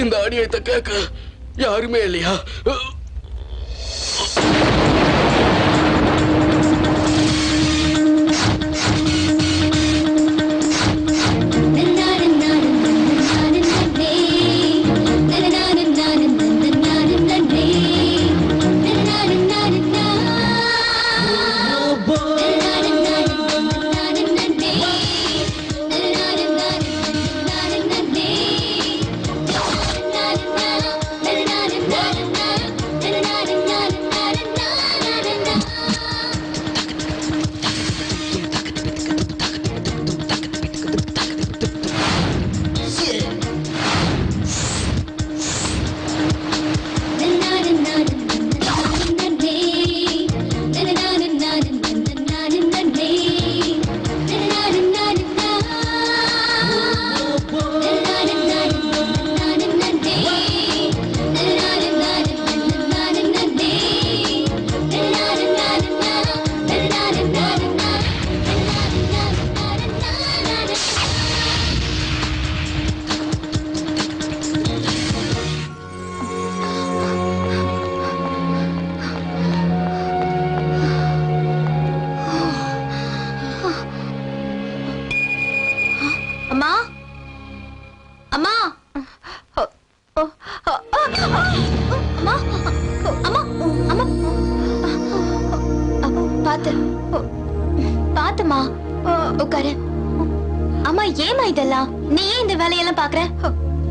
இந்த அநியாயத்தை கேட்க யாருமே இல்லையா?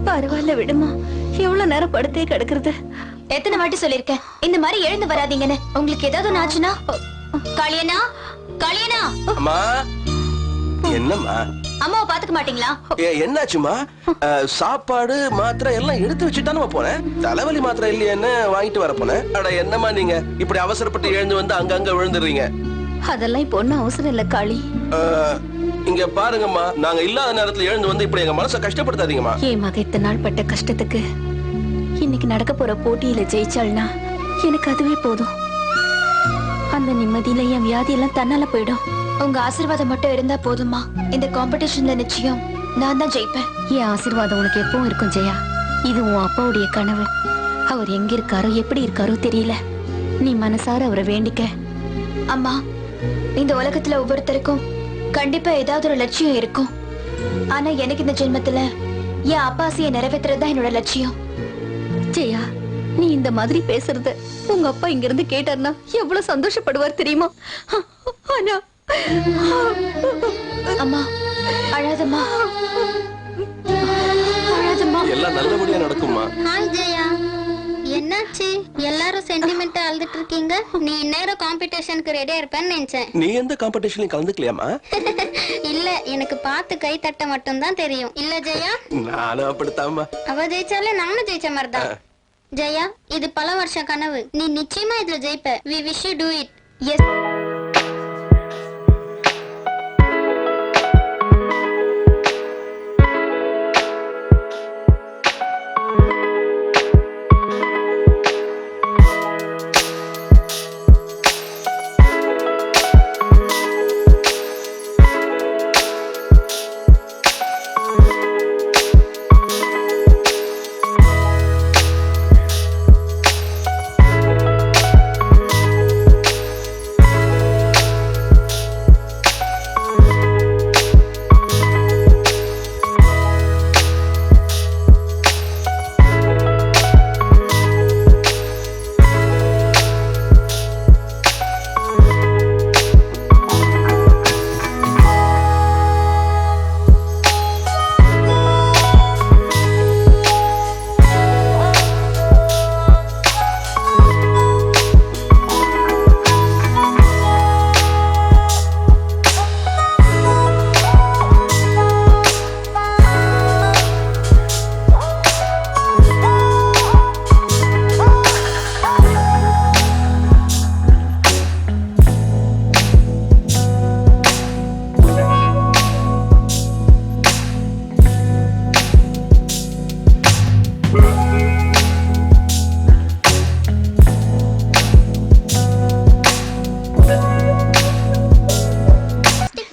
பரவாயில்ல விடுமா, எவ்வளவு நேரம் படுத்தே கிடக்குறது. எத்தனை வாட்டி சொல்லிருக்கேன் இந்த மாதிரி எழுந்து வராதீங்கன்னு. உங்களுக்கு ஏதாவது ஆச்சுன்னா காளியனா காளியனா. அம்மா என்னம்மா? அம்மாவை பாத்துக்க மாட்டீங்களா? என்னாச்சுமா? சாப்பாடு மாத்திரை எல்லாம் எடுத்து வச்சுட்டானு போனேன். தலைவலி மாத்திரை இல்லையான்னு வாங்கிட்டு வர போனேன். அட என்னம்மா நீங்க இப்படி அவசரப்பட்டு எழுந்து வந்து அங்கங்க விழுந்துடுறீங்க. அதெல்லாம் இப்போ ஒன்னும் அவசரம் இல்ல காளி. இங்க பாருங்கம்மா, நாங்க இல்லாத நேரத்துல எழுந்து வந்து இப்படி எங்க மனசை கஷ்டப்படுத்தாதீங்கம்மா. என் மக இத்தனை நாள் பட்ட கஷ்டத்துக்கு இன்னைக்கு நடக்க போற போட்டியில ஜெயிச்சாள்னா எனக்கு அதுவே போதும். அந்த நிம்மதியில என் வியாதி எல்லாம் தன்னால போயிடும். உங்க ஆசீர்வாதம் மட்டும் இருந்தா போதுமா? இந்த காம்படிஷன்ல நிச்சயம் நான் தான் ஜெயிப்பேன். என் ஆசீர்வாதம் உனக்கு எப்பவும் இருக்கும் ஜெயா. இது உன் அப்பாவுடைய கனவு. அவர் எங்க இருக்காரோ எப்படி இருக்காரோ தெரியல. நீ மனசார அவரை வேண்டிக்க. அம்மா, இந்த உலகத்துல ஒவ்வொருத்தருக்கும் கண்டிப்பா ஏதாவது ஒரு லட்சியம் இருக்கும். ஆனா எனக்கு இந்த ஜென்மத்துல என் அப்பா ஆசையை நிறைவேற்றுறதுதான் என்னோட லட்சியம். ஜெயா, நீ இந்த மாதிரி பேசுறத உங்க அப்பா இங்க இருந்து கேட்டார்னா எவ்வளவு சந்தோஷப்படுவார் தெரியுமா? ஆனா அம்மா அழாதம்மா, அழாதம்மா. எல்லாம் நல்லபடியா நடக்குமா? ஹாய் ஜெயா, என்னாச்சு? எல்லாரும் சென்டிமெண்டா அழுதுட்டு இருக்கீங்க. நீ இந்நேரம் காம்படிஷனுக்கு ரெடியா இருப்பேன்னு நினைச்சேன். நீ எந்த காம்படிஷன்லயும் கலந்துக்கலையாமா? இல்ல, எனக்கு பார்த்து கை தட்ட மட்டும் தான் தெரியும். இல்ல ஜெயா? நானும் அப்படித்தாமா. அவ ஜெயிச்சாலே நானும் ஜெயிச்ச மாதிரிதான். ஜெயா, இது பல வருஷ கனவு. நீ நிச்சயமா இதுல ஜெயிப்ப. We wish you do it. Yes.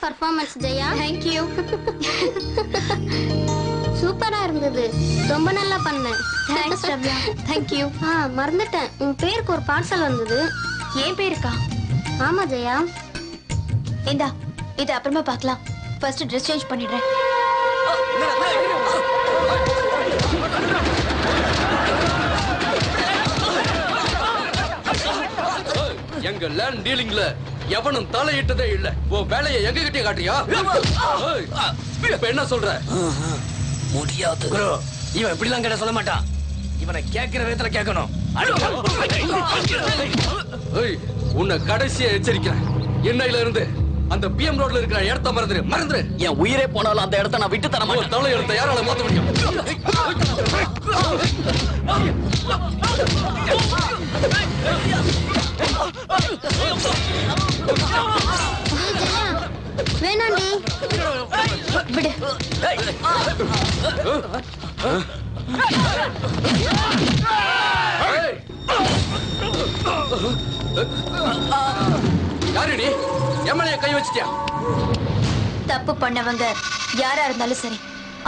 Performance Jaya. Thank you. சூப்பரா இருந்தது. ரொம்ப நல்லா பண்ண. தேங்க்ஸ் ரம்யா. தேங்க்யூ. மறந்துட்டேன், உன் பேருக்கு ஒரு பார்சல் வந்தது. ஏன் பேருக்கா? ஆமா ஜெயா. இந்தா, இது அப்புறமா பார்க்கலாம். ஃபர்ஸ்ட் ட்ரெஸ் சேஞ்ச் பண்ணிடுறேன். எங்க லேண்ட் டீலிங்ல எவனும் தலையிட்டதே இல்ல. உன் வேலையை எங்க கிட்டே காட்டுறியா? இப்ப என்ன சொல்ற? முடியாது குரு. இவன் இப்படிலாம் கேட்ட சொல்ல மாட்டான். இவனை கேட்கிற விதத்துல கேட்கணும். உன்னை கடைசியா எச்சரிக்கிறேன். இன்னையில இருந்து அந்த பிஎம் ரோட்ல இருக்கிற இடத்த மறந்துரு. என் உயிரே போனாலும் அந்த இடத்த நான் விட்டு தர மாட்டேன். தலை எடுத்த யாரால மாத்த முடியும்? வேணாண்டி. விடு. யாரு நீ? எம்எல்ஏ கை வச்சிட்டியா? தப்பு பண்ணவங்க யாரா இருந்தாலும் சரி,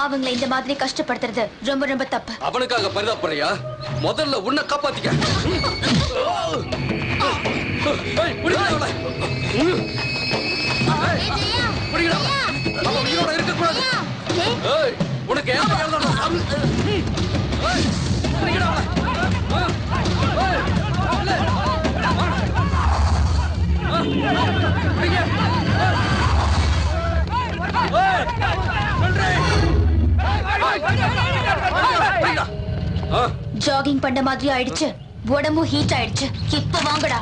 அவங்களை இந்த மாதிரி கஷ்டப்படுத்துறது ரொம்ப ரொம்ப தப்பு. அவனுக்காக பரிதாபப்படுறியா? முதல்ல உன்னை காப்பாத்திக்க. இருக்கக்கூடாது. உனக்கு ஜாகிங் பண்ண மாதிரி ஆயிடுச்சு. உடம்பு ஹீட் ஆயிடுச்சு. இப்ப வாங்கடா.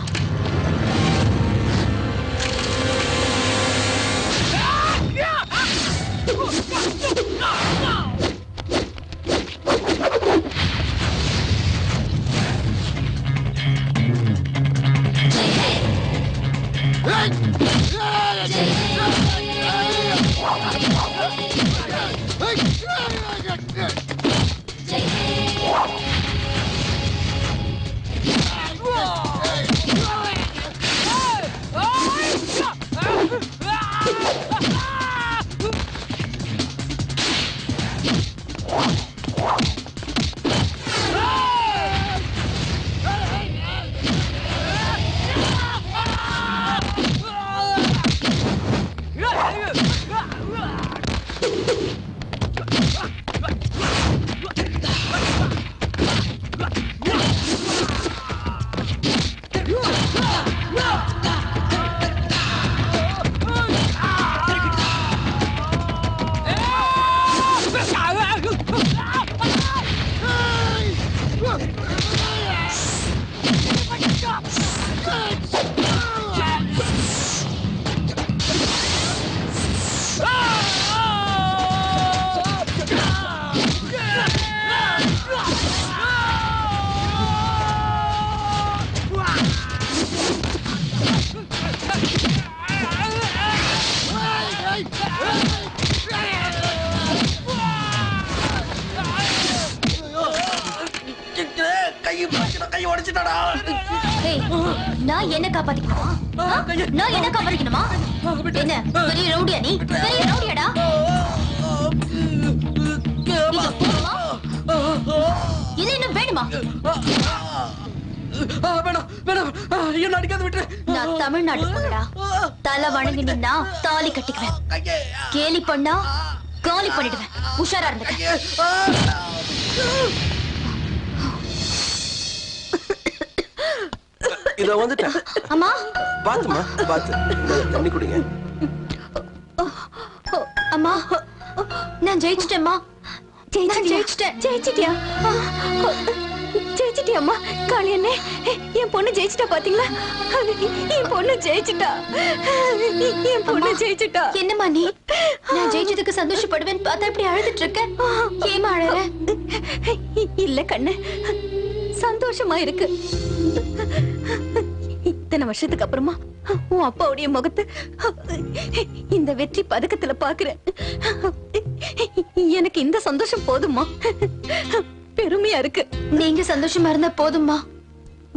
நான் என்ன காப்பாத்திக்கணுமா? நான் என்ன காப்பாத்திக்கணுமா? என்ன பெரிய ரவுடியா நீ? பெரிய ரவுடியாடா? இது போதுமா? இது இன்னும் வேணுமா? என்ன அடிக்காத விட்டு. நான் தமிழ்நாட்டு பொண்ணுடா. தலை வணங்கி நின்னா தாலி கட்டிக்குவேன். கேலி பண்ணா காலி பண்ணிடுவேன். உஷாரா இருந்துக்க. இத வந்துட்டேன். அம்மா பாத்துமா பாத்து. தண்ணி குடிங்க. அம்மா நான் ஜெயிச்சிட்டேம்மா. ஜெயிச்சிட்டியா? ஜெயிச்சிட்டியாம்மா? காளியண்ணே, என் பொண்ணு ஜெயிச்சிட்டா பாத்தீங்களா? என் பொண்ணு ஜெயிச்சிட்டா. என் பொண்ணு ஜெயிச்சிட்டா. என்னம்மா நீ? நான் ஜெயிச்சதுக்கு சந்தோஷப்படுவேன் பார்த்தா இப்படி அழுதுட்டு இருக்க. ஏமா அழற? இல்ல கண்ணு, சந்தோஷமா இருக்கு. இத்தனை வருஷத்துக்கு அப்புறமா உன் அப்பாவுடைய முகத்தை இந்த வெற்றி பதக்கத்துல பாக்குறேன். எனக்கு இந்த சந்தோஷம் போதுமா? பெருமையா இருக்கு. நீங்க சந்தோஷமா இருந்தா போதும்மா.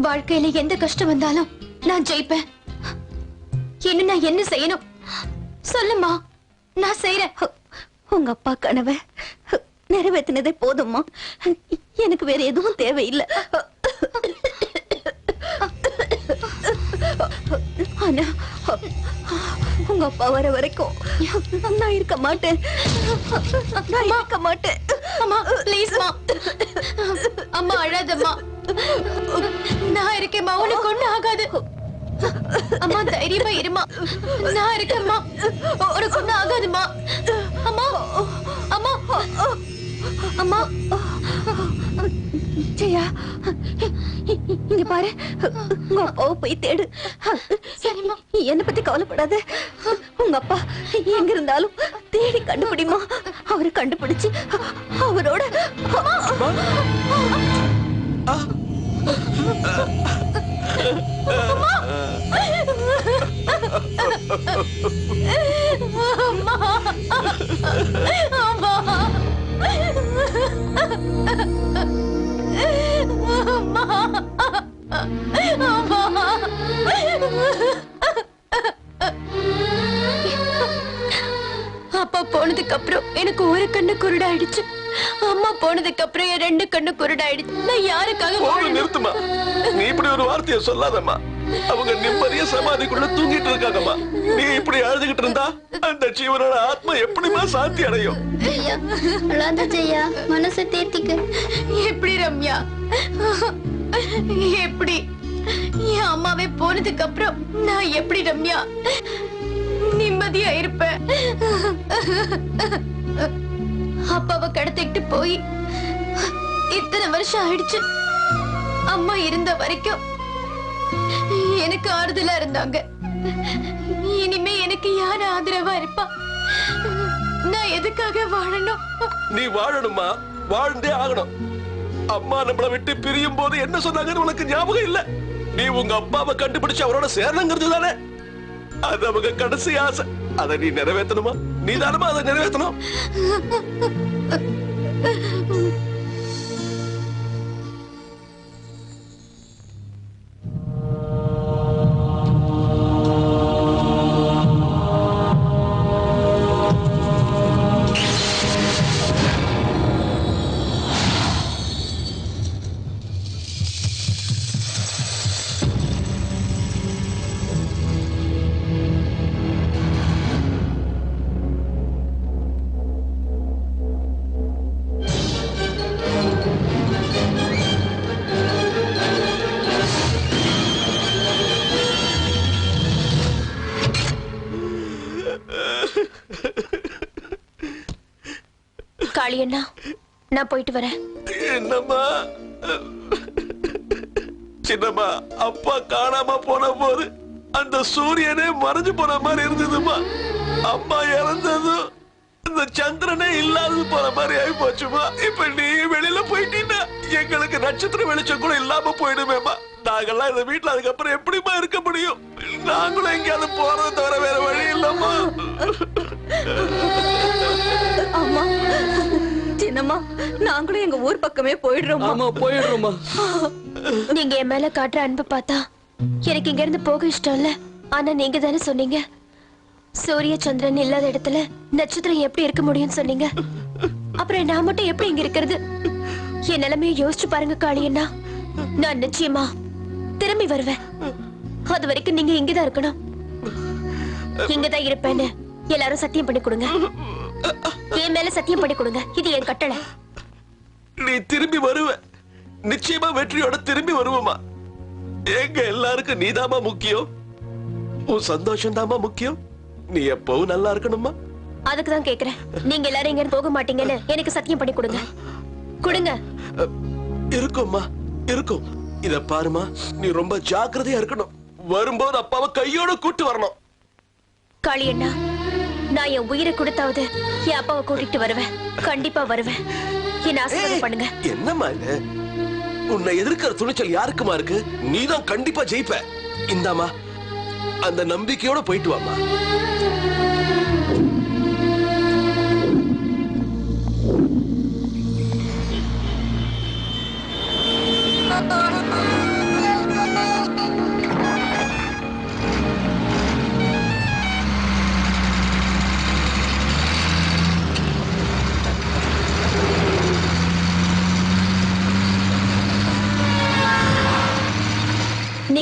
வாழ்க்கையில எந்த கஷ்டம் வந்தாலும் நான் ஜெயிப்பேன். இன்னும் நான் என்ன செய்யணும்? சொல்லுமா, நான் செய்யறேன். உங்க அப்பா கனவை நிறைவேற்றினதே போதும்மா. எனக்கு வேற எதுவும் தேவையில்லை. ஆனா உங்க அப்பா வர வரைக்கும் நான் இருக்க மாட்டேன். நான் இருக்க மாட்டேன். அம்மா ப்ளீஸ்மா, அம்மா அழாதம்மா. நான் இருக்கேம்மா, உனக்கு ஒண்ணு ஆகாது. அம்மா தைரியமா இருமா, நான் இருக்கேம்மா, உனக்கு ஒண்ணு ஆகாதுமா. அம்மா அம்மா அம்மா. ஜெயா, இங்க பாரு, உங்க அப்பாவை போய் தேடு. சரிம்மா. என்ன பத்தி கவலைப்படாத. உங்க அப்பா எங்க இருந்தாலும் தேடி கண்டுபிடிமா. அவரை கண்டுபிடிச்சு அவரோட அப்பா போனதுக்கு அப்புறம் எனக்கு ஒரு கண்ணு குருடாயிடுச்சு. அம்மா போனதுக்கு அப்புறம் என் 2 கண்ணு குருடாயிடுச்சு. நான் யாருக்காக வாழணும்? நிறுத்துமா, நீ இப்படி ஒரு வார்த்தையை சொல்லாதம்மா. அவங்க நிம்மதியா சமாதிக்குள்ள தூங்கிட்டு இருக்காங்கம்மா. நீ இப்படி அழுதுகிட்டு இருந்தா அந்த ஜீவனோட ஆத்மா எப்படிமா சாந்தி அடையும்? ஜெயா, அழாத ஜெயா, மனசை தேத்திக்க. எப்படி ரம்யா, எப்படி என் அம்மாவே போனதுக்கு அப்புறம் நான் எப்படி ரம்யா நிம்மதியா இருப்பேன்? அப்பாவை கடத்திட்டு போய் இத்தனை வருஷம் ஆயிடுச்சு. அம்மா இருந்த வரைக்கும் எனக்கு ஆறுதலா இருந்தாங்க. இனிமே எனக்கு யார் ஆதரவா இருப்பா? நான் எதுக்காக வாழணும்? நீ வாழணுமா, வாழ்ந்தே ஆகணும். அம்மா நம்மளை விட்டு பிரியும் போது என்ன சொன்னாங்கன்னு உனக்கு ஞாபகம் இல்ல? நீ உங்க அப்பாவை கண்டுபிடிச்சு அவரோட சேரணுங்கிறது தானே அது அவங்க கடைசி ஆசை. அதை நீ நிறைவேற்றணுமா? நீ தானமா அதை நிறைவேற்றணும். காளியண்ணா, நான் போயிட்டு வரேன். என்னம்மா சின்னம்மா, அப்பா காணாம போன போது அந்த சூரியனே மறைஞ்சு போன மாதிரி இருந்ததுமா. அம்மா இறந்ததும் இந்த சந்திரனே இல்லாதது போன மாதிரி ஆகி போச்சுமா. இப்ப நீ வெளியில போயிட்டீன்னா எங்களுக்கு நட்சத்திர வெளிச்சம் கூட இல்லாம போயிடுமேமா. நாங்கெல்லாம் இந்த வீட்டுல அதுக்கப்புறம் எப்படிமா இருக்க முடியும்? நாங்களும் எங்கேயாவது போறதை தவிர வேற வழி இல்லம்மா. அம்மா, சின்னம்மா, நாங்களும் எங்க ஊர் பக்கமே போயிடுறோம். ஆமா, போயிடுறோமா. நீங்க என் மேல காட்டுற அன்பு பார்த்தா எனக்கு இங்க இருந்து போக இஷ்டம் இல்ல. ஆனா நீங்க தானே சொன்னீங்க, சூரிய சந்திரன் இல்லாத இடத்துல நட்சத்திரம் எப்படி இருக்க முடியும்னு சொன்னீங்க. அப்புறம் நான் மட்டும் எப்படி இங்க இருக்கிறது? என் நிலைமையை யோசிச்சு பாருங்க காளியண்ணா. நான் நிச்சயமா திரும்பி வருவேன். அது வரைக்கும் நீங்க இங்கதான் இருக்கணும். இங்கதான் இருப்பேன்னு எல்லாரும் சத்தியம் பண்ணி கொடுங்க. என் மேல சத்தியம் பண்ணி கொடுங்க. இது என் கட்டளை. நீ திரும்பி வருவ, நிச்சயமா வெற்றியோட திரும்பி வருவமா. எங்க எல்லாருக்கும் நீதாமா முக்கியம். உன் சந்தோஷம் தாமா முக்கியம். நீ எப்பவும் நல்லா இருக்கணுமா. அதுக்குதான் கேக்குறேன். நீங்க எல்லாரும் இங்க போக மாட்டீங்கன்னு எனக்கு சத்தியம் பண்ணி கொடுங்க. கொடுங்க. இருக்கும்மா, இருக்கும். இத பாருமா, நீ ரொம்ப ஜாக்கிரதையா இருக்கணும். வரும்போது அப்பாவை கையோட கூட்டு வரணும். காளியண்ணா, நான் என் உயிரை கொடுத்தாவது என் அப்பாவை கூட்டிட்டு வருவேன். கண்டிப்பா வருவேன். என்ன ஆசீர்வாதம் பண்ணுங்க. என்னம்மா இது? உன்னை எதிர்க்கிற துணிச்சல் யாருக்குமா இருக்கு? நீதான் கண்டிப்பா ஜெயிப்ப. இந்தாமா, அந்த நம்பிக்கையோட போயிட்டு வாமா.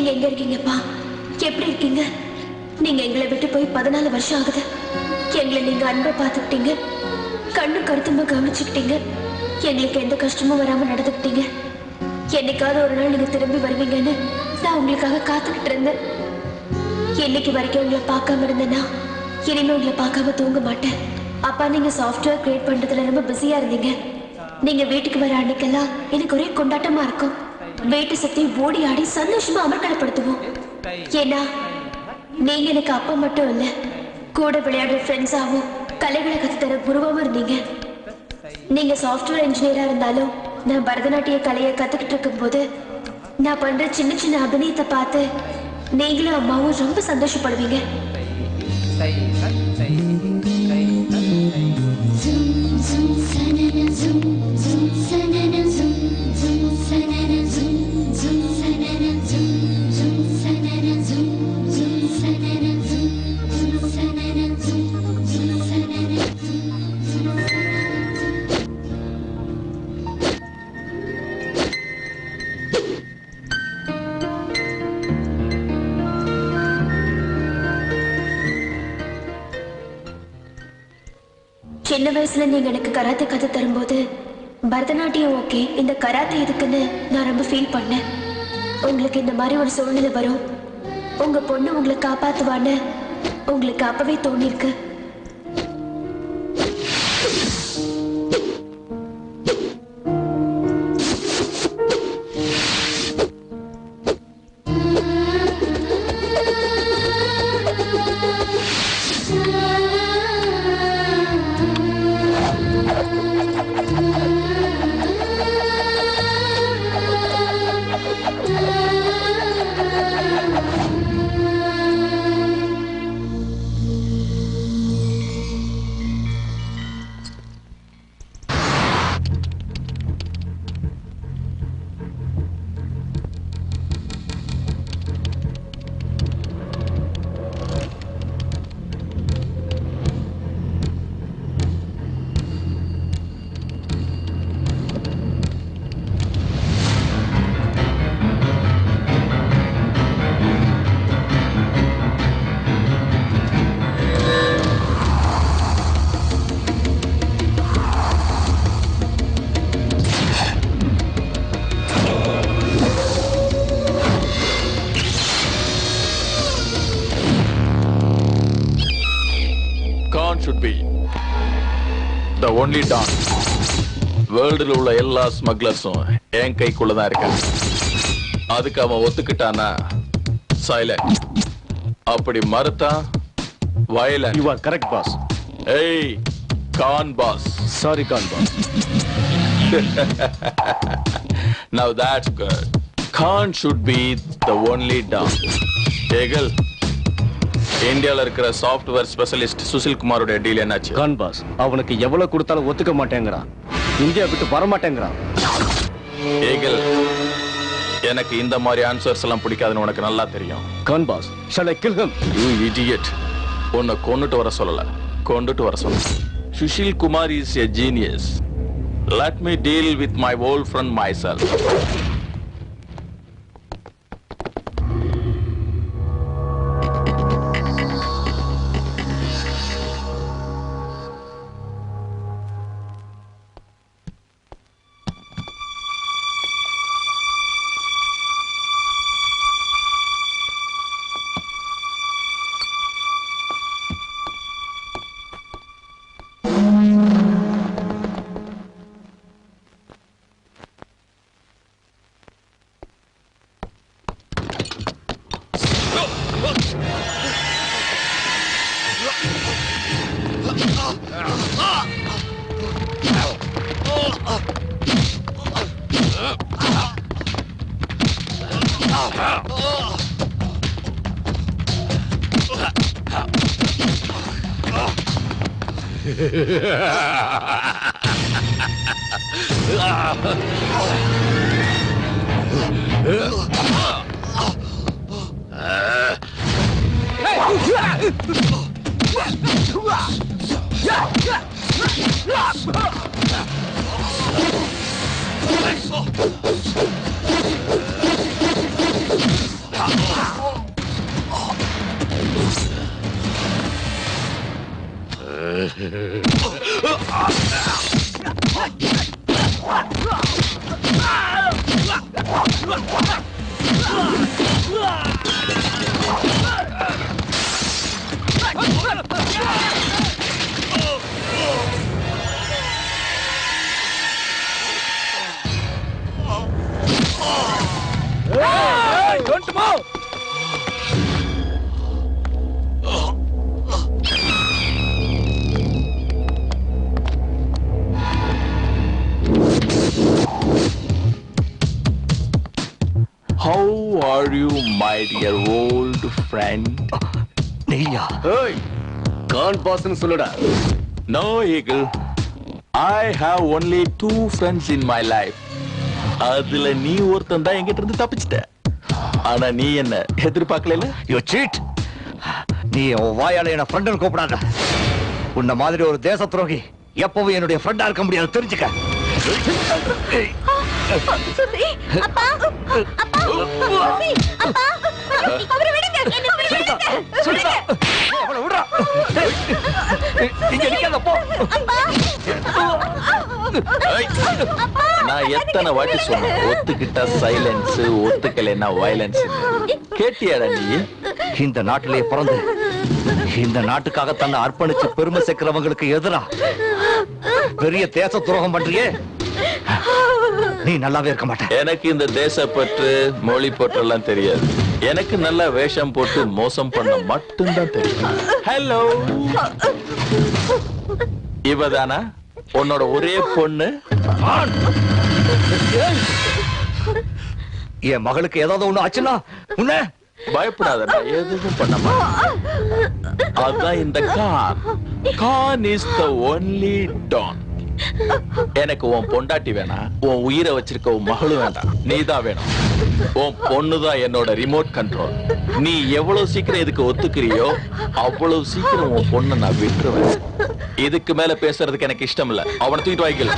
நீங்க எங்க இருக்கீங்கப்பா? எப்படி இருக்கீங்க? நீங்க எங்களை விட்டு போய் 14 வருஷம் ஆகுது. எங்களை நீங்க அன்பை பார்த்துக்கிட்டீங்க, கண்ணு கருத்துமா கவனிச்சுக்கிட்டீங்க, எங்களுக்கு எந்த கஷ்டமும் வராம நடந்துக்கிட்டீங்க. என்னைக்காவது ஒரு நாள் நீங்க திரும்பி வருவீங்கன்னு நான் உங்களுக்காக காத்துக்கிட்டு இருந்தேன். என்னைக்கு வரைக்கும் உங்களை பார்க்காம இருந்தேன்னா இனிமே உங்களை பார்க்காம தூங்க மாட்டேன். அப்பா, நீங்க சாஃப்ட்வேர் கிரியேட் பண்றதுல ரொம்ப பிஸியா இருந்தீங்க. நீங்க வீட்டுக்கு வர அன்னைக்கெல்லாம் எனக்கு ஒரே கொண்டாட்டமா இருக்கும். வீட்டு சுத்தி ஓடி ஆடி சந்தோஷமா அமர்க்கலப்படுத்துவோம். ஏன்னா நீங்க எனக்கு அப்பா மட்டும் இல்ல, கூட விளையாடுற ஃப்ரெண்ட்ஸாவும் கலைகளை கத்துத்தர குருவாவும் இருந்தீங்க. நீங்க சாஃப்ட்வேர் இன்ஜினியரா இருந்தாலும் நான் பரதநாட்டிய கலையை கத்துக்கிட்டு இருக்கும் போது நான் பண்ற சின்ன சின்ன அபிநயத்தை பார்த்து நீங்களும் அம்மாவும் ரொம்ப சந்தோஷப்படுவீங்க. சின்ன வயசுல நீங்க எனக்கு கராத்தே கத்து தரும்போது பரதநாட்டியம் ஓகே, இந்த கராத்தே எதுக்குன்னு நான் ரொம்ப ஃபீல் பண்ணேன். உங்களுக்கு இந்த மாதிரி ஒரு சூழ்நிலை வரும், உங்க பொண்ணு உங்களை காப்பாத்துவான்னு உங்களுக்கு அப்பவே தோணிருக்கு. should be the only don. வேர்ல்டுல உள்ள எல்லா ஸ்மக்லர்ஸும் என் கைக்குள்ளதான் இருக்காங்க. அதுக்கு அவன் ஒத்துக்கிட்டானா சைலண்ட், அப்படி மறுத்தா violent. You are correct, boss. ஏய் Khan boss. Sorry, Khan boss. Now that's good. Khan should be the only don. Ekal, இந்தியால இருக்கிற சாஃப்ட்வேர் ஸ்பெஷலிஸ்ட் சுசில் குமாரோட டீல் என்னாச்சு? Khan boss, அவனுக்கு எவ்வளவு கொடுத்தாலும் ஒத்துக்க மாட்டேங்கிறான். இந்தியா விட்டு வர மாட்டேங்கிறான். ஏகல், எனக்கு இந்த மாதிரி ஆன்சர்ஸ் எல்லாம் பிடிக்காதுன்னு உனக்கு நல்லா தெரியும். Khan boss, shall I kill him? You idiot. உன்னை கொண்டுட்டு வர சொல்லல, கொண்டுட்டு வர சொல்ல. Sushil Kumar is a genius. Let me deal with my old friend myself. Don't move! How are you, my dear old friend? நீயா? ஏய் கான் பாஸ்னு சொல்லுடா. No, Eagle. I have only 2 friends in my life. அதுல நீ ஒருத்தன் தான் என்கிட்ட இருந்து தப்பிச்சிட்ட. ஆனா நீ என்ன எதிர்பார்க்கல? You cheat. நீ உன் வாயால என்ன ஃப்ரெண்ட்னு கூப்பிடாத. உன்ன மாதிரி ஒரு தேச துரோகி எப்பவும் என்னுடைய ஃப்ரெண்டா இருக்க முடியாது, தெரிஞ்சுக்க. சுசி அப்பா அப்பா சுசி அப்பா அவரை விடுங்க என்ன விடுங்க சுனிதா அவளை விடுடா. இங்க நிக்காத போ. நான் எத்தனை வாட்டி சொன்னேன், ஒத்துக்கிட்டா சைலன்ஸ், ஒத்துக்கலைன்னா வயலன்ஸ். கேட்டியாடா நீ? இந்த நாட்டிலே பிறந்து இந்த நாட்டுக்காக தன்னை அர்ப்பணிச்சு பெருமை சேர்க்கிறவங்களுக்கு எதிரா பெரிய தேச துரோகம் பண்றியே, நீ நல்லாவே இருக்க மாட்ட. எனக்கு இந்த தேசப்பற்று மொழி பற்றெல்லாம் தெரியாது. எனக்கு நல்ல வேஷம் போட்டு மோசம் பண்ண மட்டும்தான் தெரியும். ஹலோ, இவதானா உன்னோட ஒரே பொண்ணு? என் மகளுக்கு ஏதாவது ஒண்ணு ஆச்சுன்னா உன்ன பயப்படாதடா, எதுவும் பண்ண மாட்டேன். அதான் இந்த Khan is the only don. எனக்கு உன் பொண்டாட்டி வேணாம், உன் உயிரை வச்சிருக்க உன் மகளும் வேண்டாம், நீதான் வேணும். உன் பொண்ணுதான் என்னோட ரிமோட் கண்ட்ரோல். நீ எவ்வளவு சீக்கிரம் இதுக்கு ஒத்துக்கிறியோ அவ்வளவு சீக்கிரம் உன் பொண்ணை நான் விட்டுருவேன். இதுக்கு மேல பேசுறதுக்கு எனக்கு இஷ்டம் இல்ல. அவனை தூக்கிட்டு வாய்க்கல.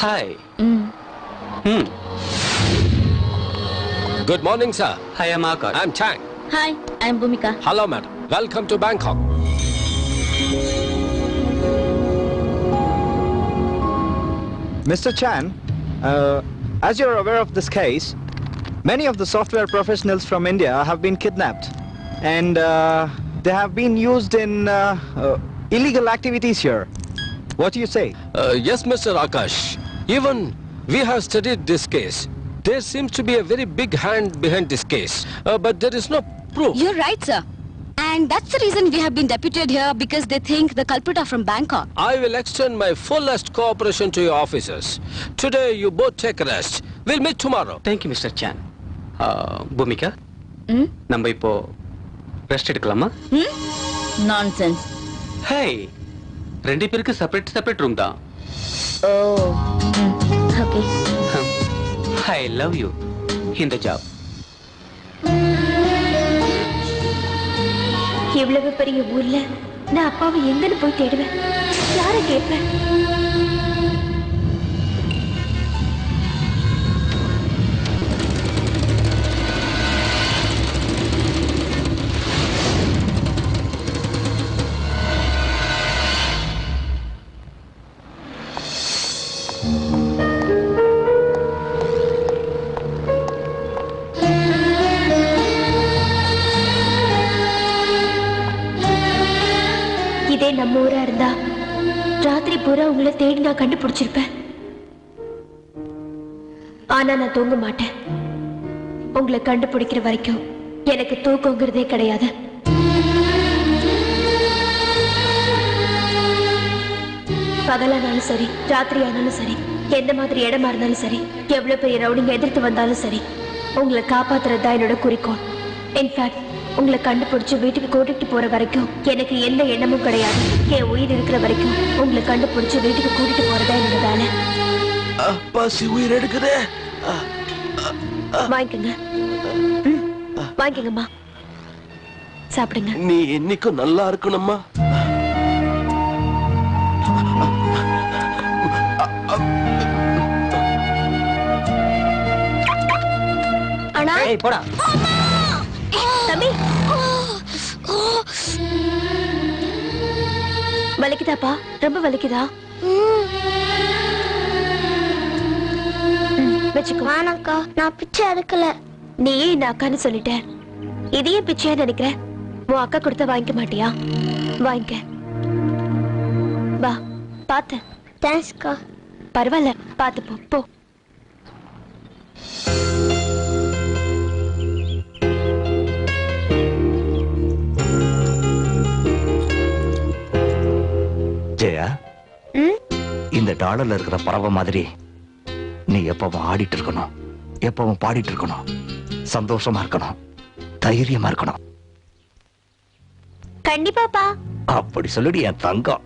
Hi. Good morning, sir. Hi, I'm Akash. I'm Chang. Hi I am Bhumika. Hello, madam. Welcome to Bangkok. Mr. Chan, as you're aware of this case, many of the software professionals from India have been kidnapped and they have been used in illegal activities here. What do you say? Yes, Mr. Akash. Even we have studied this case. There seems to be a very big hand behind this case, but there is no proof. You're right, sir. And that's the reason we have been deputed here, because they think the culprit are from Bangkok. I will extend my fullest cooperation to your officers. Today, you both take a rest. We'll meet tomorrow. Thank you, Mr. Chan. Bhumika, நம்ம இப்போ rest எடுக்கலாமா? Nonsense. ஹே, ரெண்டு பேருக்கு separate room தான். ஓ okay. I love you. இந்த job. இவ்வளவு பெரிய ஊர்ல நான் அப்பாவை எங்கன்னு போய் தேடுவேன்? யாரை கேட்பேன்? இதே நம்ம ஊரா இருந்தா ராத்திரி பூரா உங்களை தேடி நான் கண்டுபிடிச்சிருப்பேன். ஆனா நான் தூங்க மாட்டேன். உங்களை கண்டுபிடிக்கிற வரைக்கும் எனக்கு தூக்கங்கிறதே கிடையாது. பகலானாலும் சரி, ராத்திரி ஆனாலும் சரி, எந்த மாதிரி இடமா இருந்தாலும் சரி, எவ்வளவு பெரிய ரவுடிங்க எதிர்த்து வந்தாலும் சரி, உங்களை காப்பாத்துறது தான் என்னோட குறிக்கோள். இன்ஃபேக்ட் உங்களை கண்டுபிடிச்சு வீட்டுக்கு கூட்டிட்டு போற வரைக்கும் எனக்கு எந்த எண்ணமும் கிடையாது. என் உயிர் இருக்கிற வரைக்கும் உங்களை கண்டுபிடிச்சு வீட்டுக்கு கூட்டிட்டு போறதா என்னோட வேலை. பசி உயிர் எடுக்குதே. வாங்கிக்கங்க. வாங்கிக்கங்கம்மா, சாப்பிடுங்க. நீ என்னைக்கும் நல்லா இருக்கணும்மா. அண்ணா, போடா தம்பி, வலிக்குதாப்பா? ரொம்ப வலிக்குதா? வச்சுக்கோ. வானக்கா, நான் பிச்சை எடுக்கல. நீயே இந்த அக்கான்னு சொல்லிட்ட, இதையே பிச்சையா நினைக்கிற? உன் அக்கா கொடுத்த வாங்கிக்க மாட்டியா? வாங்கிக்க. வா, பாத்து. தேங்க்ஸ்க்கா. பரவாயில்ல, பாத்து போ. போ. ஜெயா, இந்த டாலர்ல இருக்கிற பறவை மாதிரி நீ எப்பவும் ஆடிட்டு இருக்கணும், எப்பவும் பாடிட்டு இருக்கணும், சந்தோஷமா இருக்கணும், தைரியமா இருக்கணும். கண்டிப்பாப்பா. அப்படி சொல்லுடி என் தங்கம்.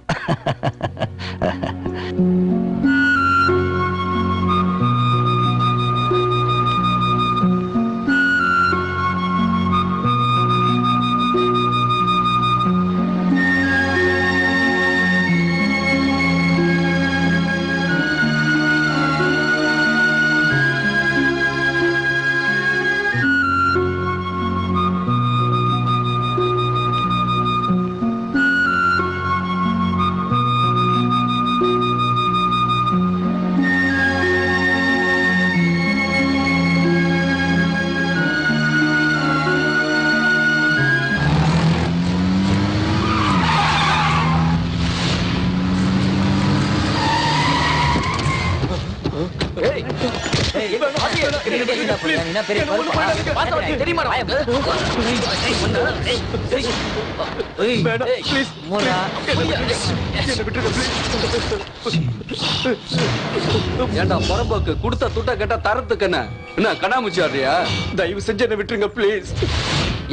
ஏண்டா புறம்போக்கு கொடுத்த துட்ட கேட்டா தரத்துக்கு என்ன கண்ணாமூச்சி ஆடுறியா? தயவு செஞ்சு என்ன விட்டுருங்க ப்ளீஸ்.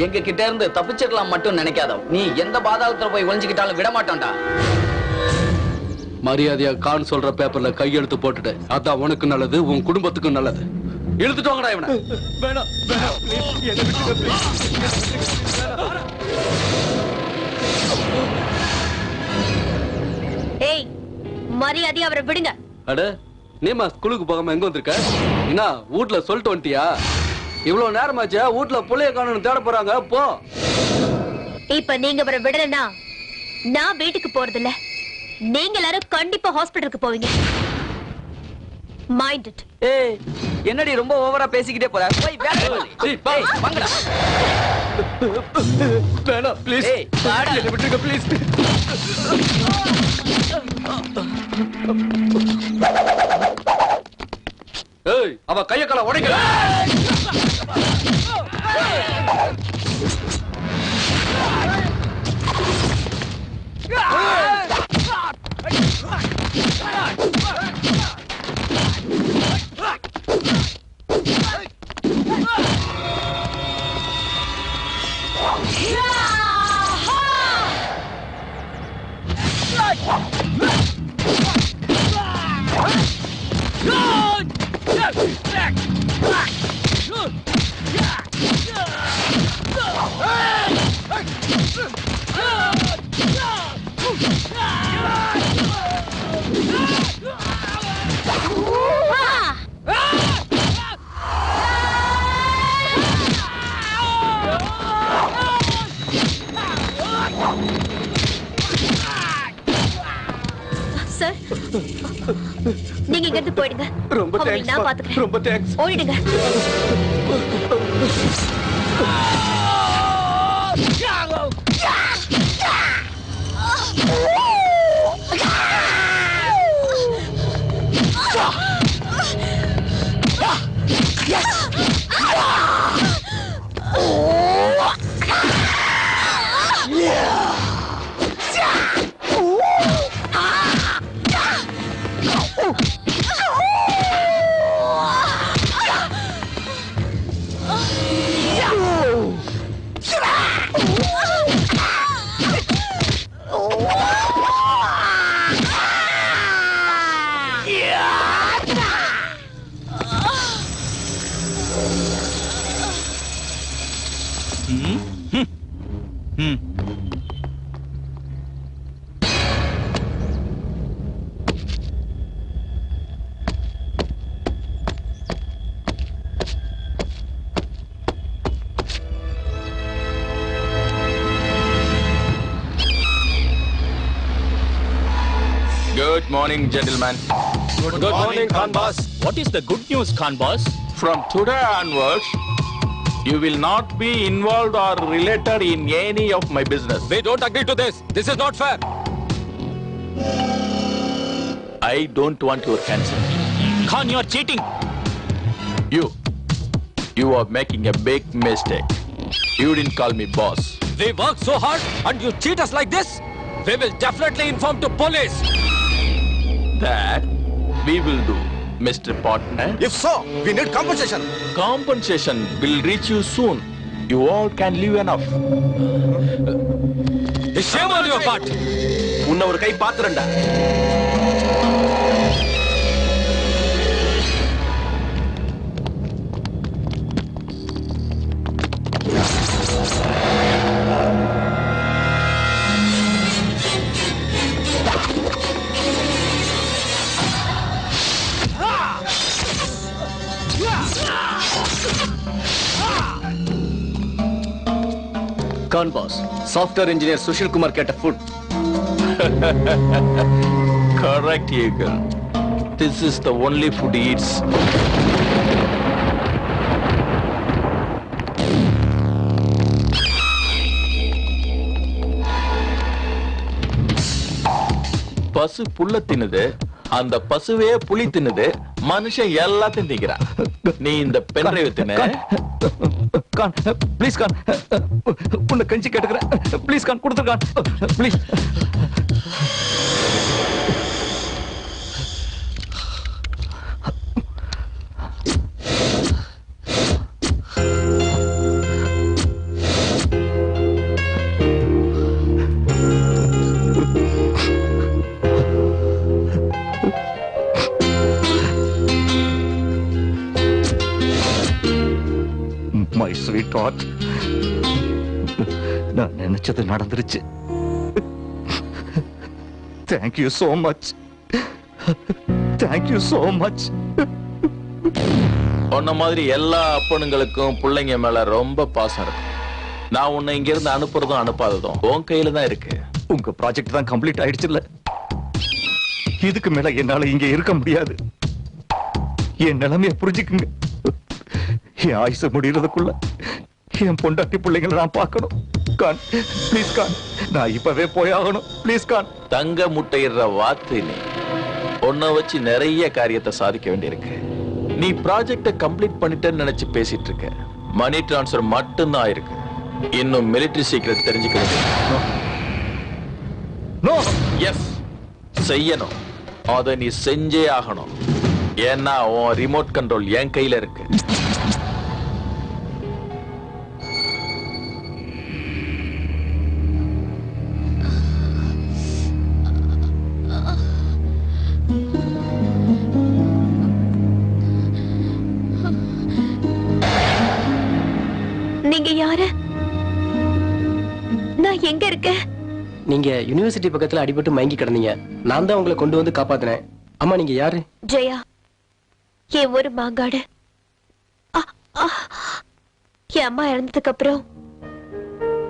எங்க கிட்ட இருந்து தப்பிச்சிடலாம் மட்டும் நினைக்காத. நீ எந்த பாதாளத்துல போய் ஒளிஞ்சுக்கிட்டாலும் விட மாட்டோம்டா. மரியாதையா கான் சொல்ற பேப்பர்ல கையெழுத்து போட்டுட்டு, அதான் உனக்கு நல்லது, உன் குடும்பத்துக்கும் நல்லது. இழுத்துட்டு வாங்கடா இவனை. வேணாம் வேணாம் ப்ளீஸ், என்ன விட்டுருங்க ப்ளீஸ். ஏய், மரியாதையா அவரை விடுங்க. அட, நீமா ஸ்கூலுக்கு போகாம எங்க வந்திருக்க? என்ன வீட்ல சொல்லிட்டு வந்துட்டியா? இவ்வளவு நேரமாச்சா? வீட்ல புள்ளைய காணோம்னு தேட போறாங்க. போ. இப்ப நீங்க அவரை விடலன்னா நான் வீட்டுக்கு போறதில்ல. நீங்க எல்லாரும் கண்டிப்பா ஹாஸ்பிடலுக்கு போவீங்க. Mind it. ஏய், என்னடி ரொம்ப ஓவரா பேசிக்கிட்டே போற? போய் வேலைய பாரு. ஏய், வாங்கடா. வேணாம் ப்ளீஸ். ஏய், வாடா. என்ன விட்டுருங்க ப்ளீஸ். ஏய், அவ கைய கால உடைக்கல. சார், நீங்க இங்க இருந்து போயிடுங்க. ரொம்ப அவங்களை தேங்க்ஸ். நான் பாத்துக்கிறேன். ரொம்ப thanks. ஓடிடுங்க. Good morning, gentlemen. Good morning, Khan boss. What is the good news, Khan boss? From today onwards, you will not be involved or related in any of my business. We don't agree to this. This is not fair. I don't want your consent. Khan, you are cheating. You are making a big mistake. You didn't call me boss. We work so hard and you cheat us like this? We will definitely inform to police. That we will do, Mr. Partner. If so, we need compensation. Compensation will reach you soon. You all can live enough. Shame on your part. உன்னை ஒரு கை பாத்துறேன்டா. Khan boss, software engineer Sushil Kumar கேட்ட food. Correct, Eagle. This is the only food he eats. பசு புல்ல தின்னுது, அந்த பசுவே புலி தின்னுது, மனுஷன் எல்லாத்தையும் திங்கிறான். நீ இந்த பென்ட்ரைவ் தின்னு. கான் ப்ளீஸ் கான், உன்னை கஞ்சி கேட்டுக்கிறேன். ப்ளீஸ் கான் கொடுத்துரு கான், ப்ளீஸ். My sweetheart, நான் நினைச்சது நடந்துருச்சு. Thank you so much. Thank you so much. உன்ன மாதிரி எல்லா அப்பனுங்களுக்கும் பிள்ளைங்க மேல ரொம்ப பாசம் இருக்கும். நான் உன்னை இங்க இருந்து அனுப்புறதும் அனுப்பாததும் உன் கையில தான் இருக்கு. உங்க ப்ராஜெக்ட் தான் கம்ப்ளீட் ஆயிடுச்சுல்ல. இதுக்கு மேல என்னால இங்க இருக்க முடியாது. என் நிலைமையை புரிஞ்சுக்குங்க. என் ஆயுசு முடியறதுக்குள்ள என் பொண்டாட்டி பிள்ளைங்களை நான் பார்க்கணும். கான் ப்ளீஸ் கான், நான் இப்பவே போயாகணும். ப்ளீஸ் கான். தங்க முட்டையிடுற வாத்து நீ. உன்னை வச்சு நிறைய காரியத்தை சாதிக்க வேண்டியிருக்கு. நீ ப்ராஜெக்ட கம்ப்ளீட் பண்ணிட்டேன்னு நினைச்சு பேசிட்டு இருக்க. மணி டிரான்ஸ்ஃபர் மட்டும்தான் ஆயிருக்கு. இன்னும் மிலிட்டரி சீக்ரெட் தெரிஞ்சுக்க வேண்டியது. நோ. எஸ், செய்யணும். அதை நீ செஞ்சே ஆகணும். ஏன்னா உன் ரிமோட் கண்ட்ரோல் என் கையில இருக்கு. நீங்க யாரு? நான் எங்க இருக்கேன்? நீங்க யுனிவர்சிட்டி பக்கத்துல அடிபட்டு மயங்கி கிடந்தீங்க. நான் தான் உங்களை கொண்டு வந்து காப்பாத்தினேன். அம்மா நீங்க யாரு? ஜெயா, என் ஒரு மாங்காடு. என் அம்மா இறந்ததுக்கு அப்புறம்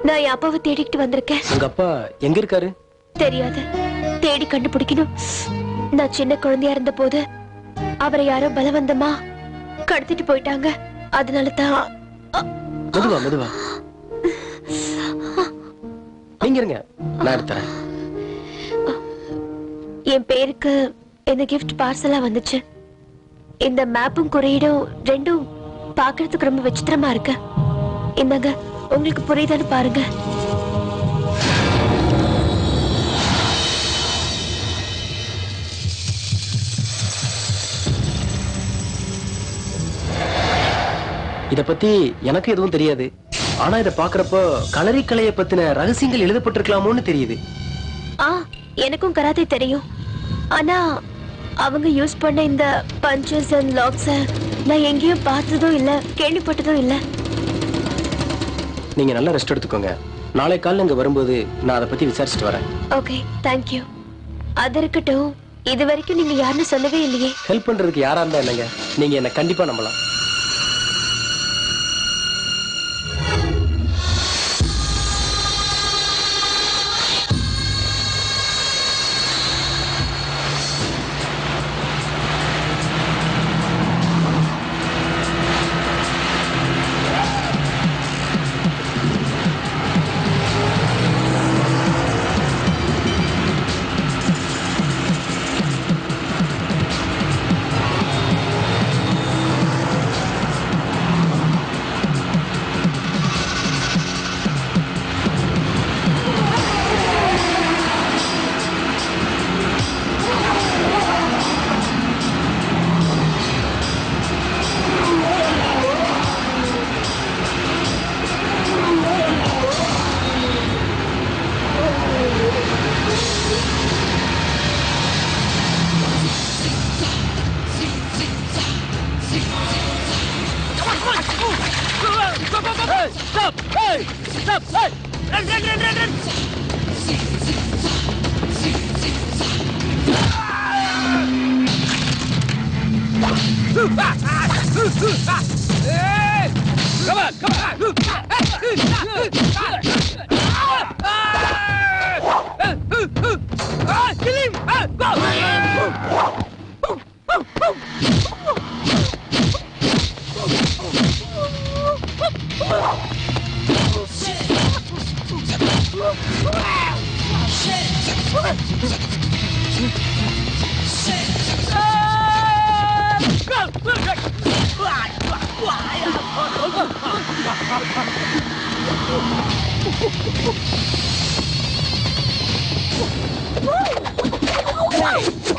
நான் என் அப்பாவை தேடிக்கிட்டு வந்திருக்கேன். உங்க அப்பா எங்க இருக்காரு? தெரியாது, தேடி கண்டுபிடிக்கணும். நான் சின்ன குழந்தையா இருந்த போது அவரை யாரோ பலவந்தமா கடத்திட்டு போயிட்டாங்க. அதனால தான். மெதுவா மெதுவா, நீங்க இருங்க, நான் எடுத்துறேன். என் பேருக்கு இந்த கிஃப்ட் பார்சலா வந்துச்சு. இந்த மேப்பும் குறியீடும் ரெண்டும் பார்க்கிறதுக்கு ரொம்ப விசித்திரமா இருக்கு. இந்தாங்க, உங்களுக்கு புரியுதான்னு பாருங்க. இத பத்தி எனக்கு எதுவும் தெரியாது. ஆனா இத பாக்குறப்போ களரி கலையை பத்தின ரகசியங்கள் எழுதப்பட்டிருக்கலாமோன்னு தெரியுது. எனக்கும் கராத்தே தெரியும். ஆனா அவங்க யூஸ் பண்ண இந்த பஞ்சஸ் அண்ட் லாக்ஸ் நான் எங்கேயும் பார்த்ததும் இல்ல, கேள்விப்பட்டதும் இல்ல. நீங்க நல்லா ரெஸ்ட் எடுத்துக்கோங்க. நாளை காலையில இங்க வரும்போது நான் அதை பத்தி விசாரிச்சுட்டு வரேன். Okay, thank you. அது இருக்கட்டும், இது வரைக்கும் நீங்க யாருன்னு சொல்லவே இல்லையே. ஹெல்ப் பண்றதுக்கு யாரா இருந்தா என்னங்க, நீங்க என்ன கண்டிப்பா நம்பலாம்.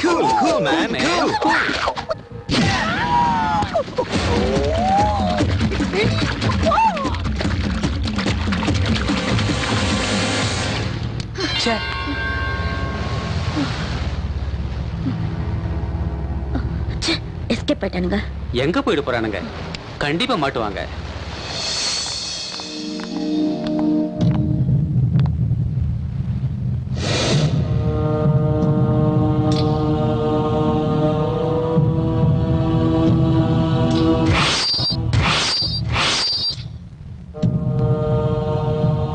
Cool, man, cool. எஸ்கேப் ஆயிட்டானுங்க. எங்க போயிட்டு போறானுங்க? கண்டிப்பா மாட்டுவாங்க.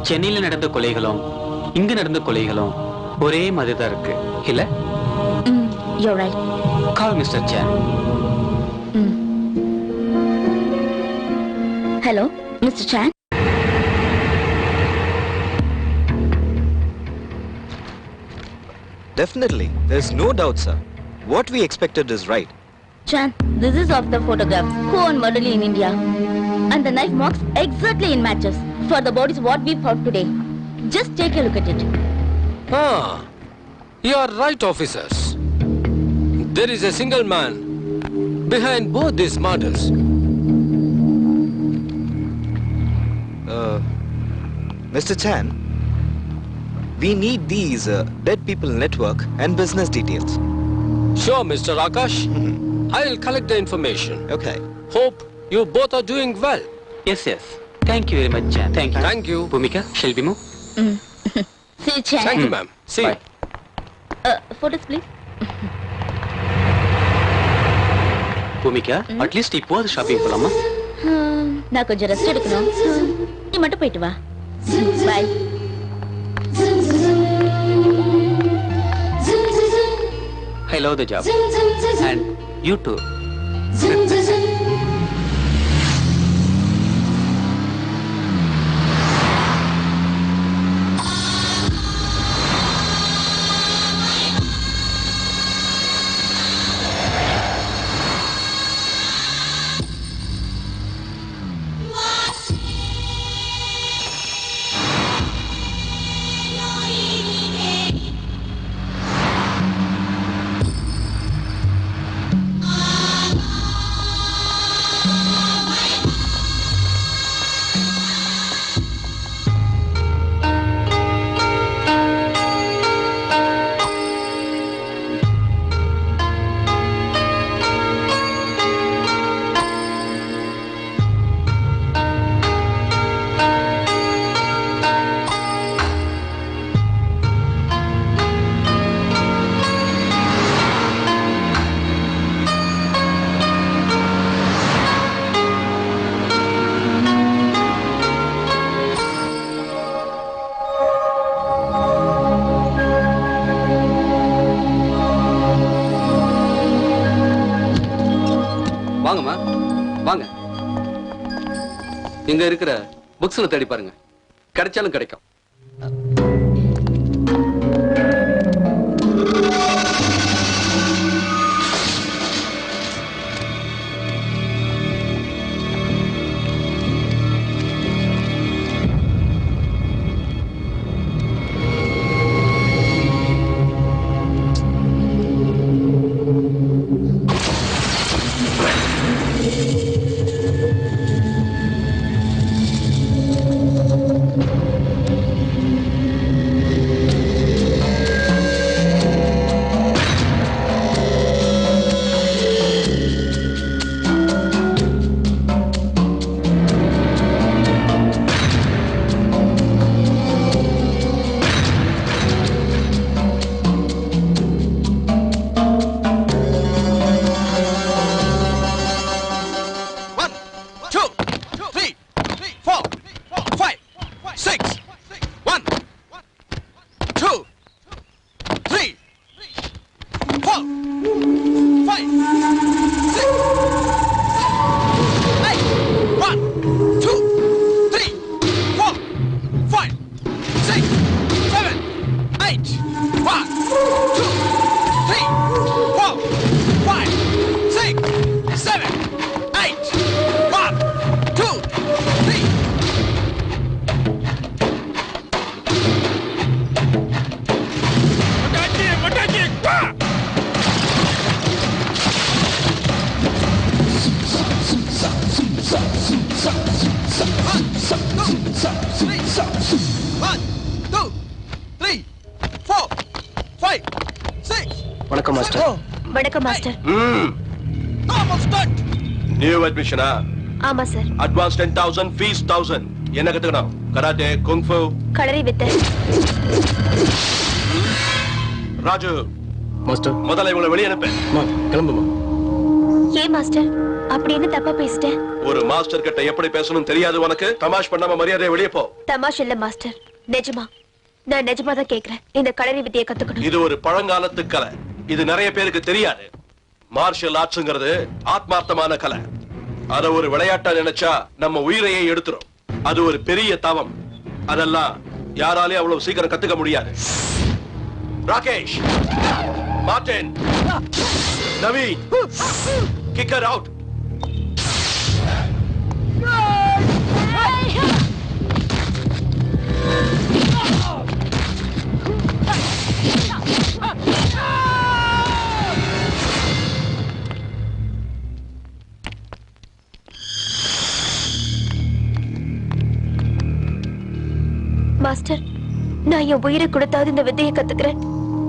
சென்னையில நடந்த கொலைகளும் இங்க நடந்த கொலைகளும் ஒரே மாதிரி தான் இருக்கு இல்ல? You're right. Call Mr. Chan. Hello, Mr. Chan. Definitely, there's no doubt, sir. What we expected is right. Chan, this is of the photograph who on murder in India, and the knife marks exactly in matches for the bodies what we found today. Just take a look at it. You are right, officers. There is a single man behind both these murders. Mr. Chan, we need these dead people network and business details. Sure, Mr. Akash. I'll collect the information. Okay. Hope you both are doing well. Yes. Thank you very much, Chan. Thank you. Thank you. Bhumika, shall we move? See you, Chan. Thank you, ma'am. See you. Photos, please. Bhumika, at least இப்போது shopping போலாமா? நான் கொஞ்சம் rest எடுக்கணும். நீ மட்டும் போயிட்டு வா. Bye. I love the job. And you too. வாங்கம்மா வாங்க. இங்க இருக்கிற புக்ஸ்ல தேடி பாருங்க, கிடைச்சாலும் கிடைக்கும். 1, 2, 3, 4, 5, 6, 7, 8. 1, 2, 3. Mataji, wah! வணக்கம் மாஸ்டர். வணக்கம் மாஸ்டர். நியூ அட்மிஷனா? ஆமா சார். Advance 10,000, fees 1,000. என்ன கத்துக்கணும்? கராத்தே, குங்ஃபு, களரி வித்தை. ராஜு மாஸ்டர், முதல்ல இவங்களை வெளியே அனுப்பு. கிளம்புமா. ஏன் மாஸ்டர் அப்படி என்ன தப்பா பேசிட்டேன்? ஒரு மாஸ்டர் கிட்ட எப்படி பேசணும் தெரியாது உனக்கு? தமாஷ் பண்ணாம மரியாதை வெளியே போ. தமாஷ் இல்ல மாஸ்டர், நிஜமா. நான் நிஜமா தான் கேக்குறேன். இந்த களரி வித்தையை கத்துக்கணும். இது ஒரு பழங்காலத்து கலை. இது நிறைய பேருக்கு தெரியாது. மார்ஷல் ஆர்ட்ஸ்ங்கிறது ஆத்மார்த்தமான கலை. அத ஒரு விளையாட்டா நினைச்சா நம்ம உயிரையே எடுத்துரும். அது ஒரு பெரிய தவம். அதெல்லாம் யாராலையும் அவ்வளவு சீக்கிரம் கத்துக்க முடியாது. Rakesh, Martin, Naveen, kick her out. Master, நான் என் உயிரை கொடுத்தாவது இந்த வித்தையை கத்துக்கிறேன்.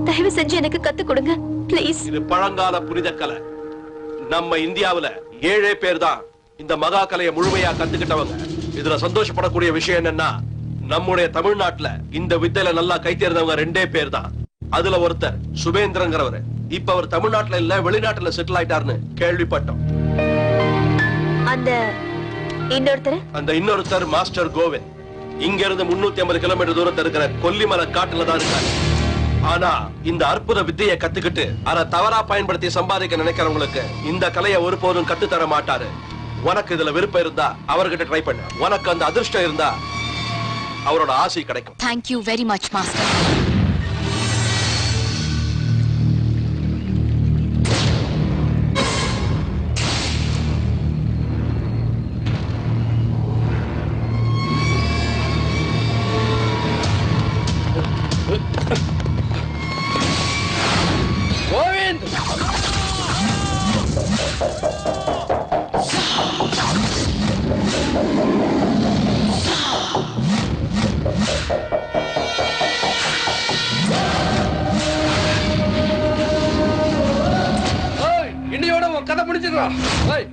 தயவு செஞ்சு எனக்கு கத்து கொடுங்க ப்ளீஸ். இது பழங்கால புனித கலை. நம்ம இந்தியாவுல 7 பேர் தான் இந்த மகா கலையை முழுமையா கத்துக்கிட்டவங்க. இதுல சந்தோஷப்படக்கூடிய விஷயம் என்னன்னா, நம்முடைய தமிழ்நாட்டுல இந்த வித்தையில நல்லா கை தேர்ந்தவங்க 2 பேர் தான். அதுல ஒருத்தர் சுபேந்திரங்கிறவர். இப்ப அவர் தமிழ்நாட்டுல இல்ல வெளிநாட்டுல செட்டில் ஆயிட்டாருன்னு கேள்விப்பட்டோம். அந்த இன்னொருத்தர் மாஸ்டர் கோவிந்த். இங்க இருந்து 350 கிலோமீட்டர் தூரத்துல இருக்கிற கொல்லிமலை காட்டுல தான் இருக்காரு. ஆனா இந்த அற்புத வித்தையை கத்துக்கிட்டு அதை தவறா பயன்படுத்தி சம்பாதிக்க நினைக்கிறவங்களுக்கு இந்த கலையை ஒருபோதும் கத்து தர மாட்டாரு. உனக்கு இதுல விருப்பம் இருந்தா அவர்கிட்ட ட்ரை பண்ணு. உனக்கு அந்த அதிர்ஷ்டம் இருந்தா அவரோட ஆசை கிடைக்கும். Thank you very much, Master. Kovind, இன்னையோட உன் கதை முடிச்சிடுறா.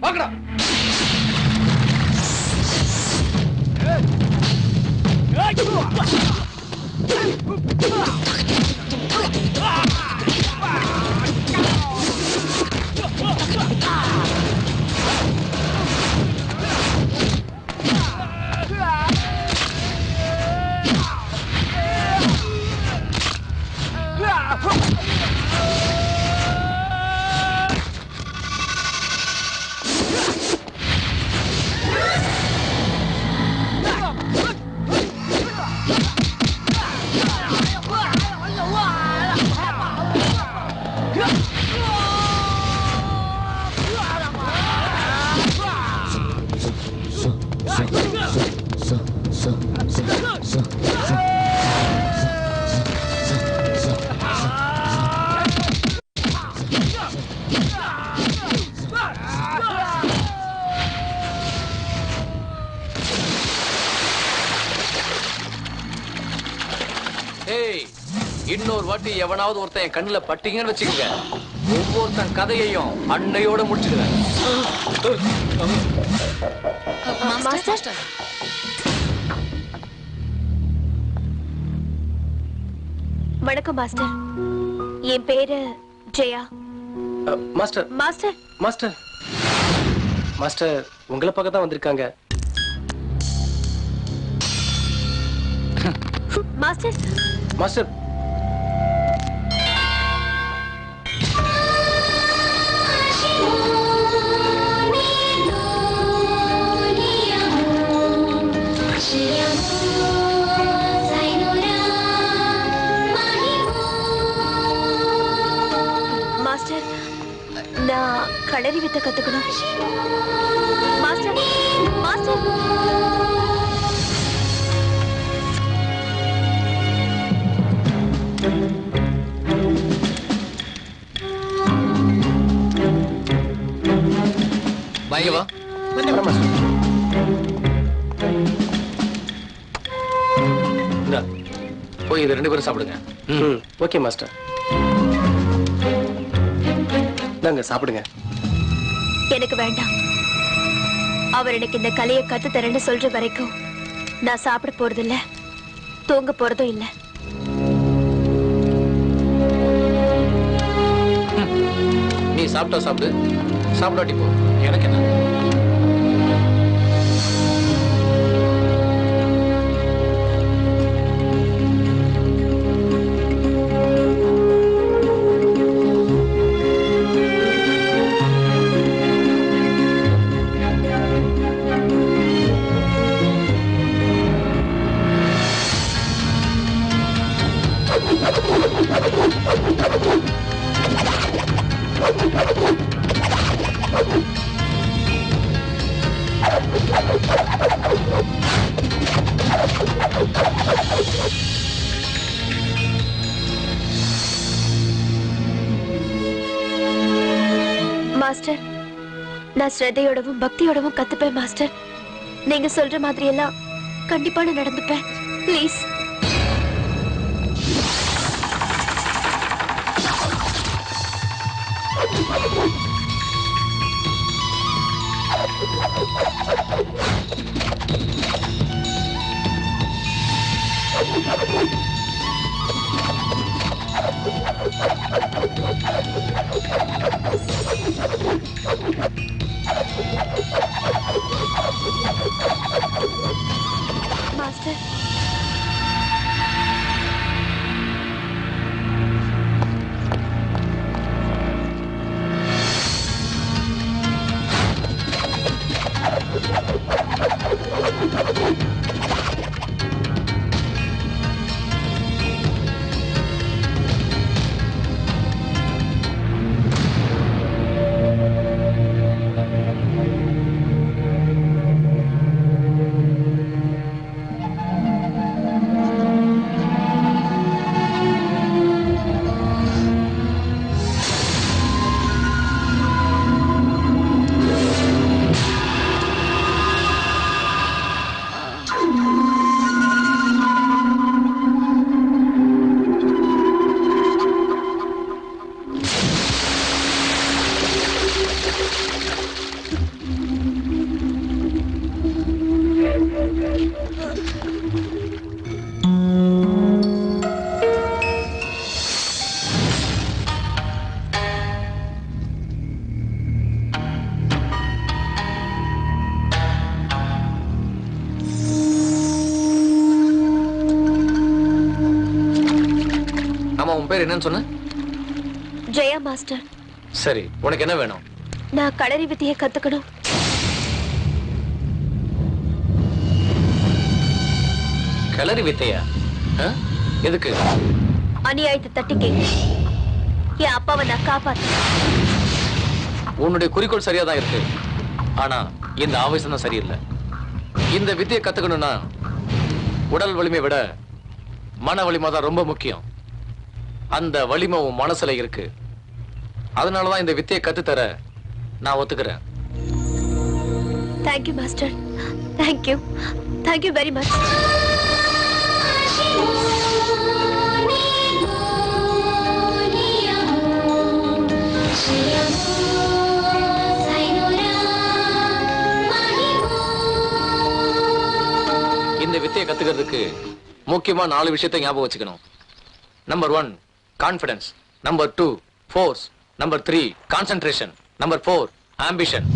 பாக்கடா. இன்னொரு வாட்டி எவனாவது ஒருத்தன் என் கண்ணுல பட்டீங்கன்னு வச்சுக்கோங்க, ஒவ்வொருத்தன் கதையையும் அன்னையோட முடிச்சிடுவேன். மாஸ்டர், வணக்கம் மாஸ்டர். என் பேரு Jaya. Master master master master உங்களை பக்கம் தான் வந்திருக்காங்க. மாஸ்டர் மாஸ்டர் களரி வித்தை கத்துக்கணும். Master, master. பயங்க வா. இந்தா, போய் இது 2 பேரும் சாப்பிடுங்க. Okay master. நாங்க சாப்பிடுங்க. எனக்கு வேண்டாம். அவர் எனக்கு இந்த கலையை கத்து தரேன்னு சொல்ற வரைக்கும் நான் சாப்பிட போறதில்ல, தூங்க போறதும் இல்ல. நீ சாப்பிட்டா சாப்பிடு, சாப்பிடாட்டி போ, எனக்கு என்ன. மாஸ்டர், நான் ஸ்ரத்தையோடவும் பக்தியோடவும் கத்துப்பேன் மாஸ்டர். நீங்க சொல்ற மாதிரி எல்லாம் கண்டிப்பா நான் நடந்துப்பேன். ப்ளீஸ். மாஸ்டர், உன் பேர் என்னன்னு சொன்ன? ஜெயா மாஸ்டர். சரி, உனக்கு என்ன வேணும்? நான் களரி வித்தையை கத்துக்கணும். களரி வித்தையா? எதுக்கு? அநியாயத்தை தட்டி கேட்க என் அப்பாவை நான் காப்பாத்த. உன்னுடைய குறிக்கோள் சரியா தான் இருக்கு, ஆனா இந்த ஆவேசம் தான் சரியில்லை. இந்த வித்தையை கத்துக்கணும்னா உடல் வலிமை விட மன வலிமை தான் ரொம்ப முக்கியம். அந்த வலிமை உன் மனசுல இருக்கு. அதனாலதான் இந்த வித்தையை கத்துத்தர நான் ஒத்துக்கிறேன். Thank you master. Thank you. Thank you very much. இந்த வித்தையை கத்துக்கிறதுக்கு முக்கியமா 4 விஷயத்தை ஞாபகம் வச்சுக்கணும். Number 1 confidence, number 2 force, number 3 concentration, number 4 ambition.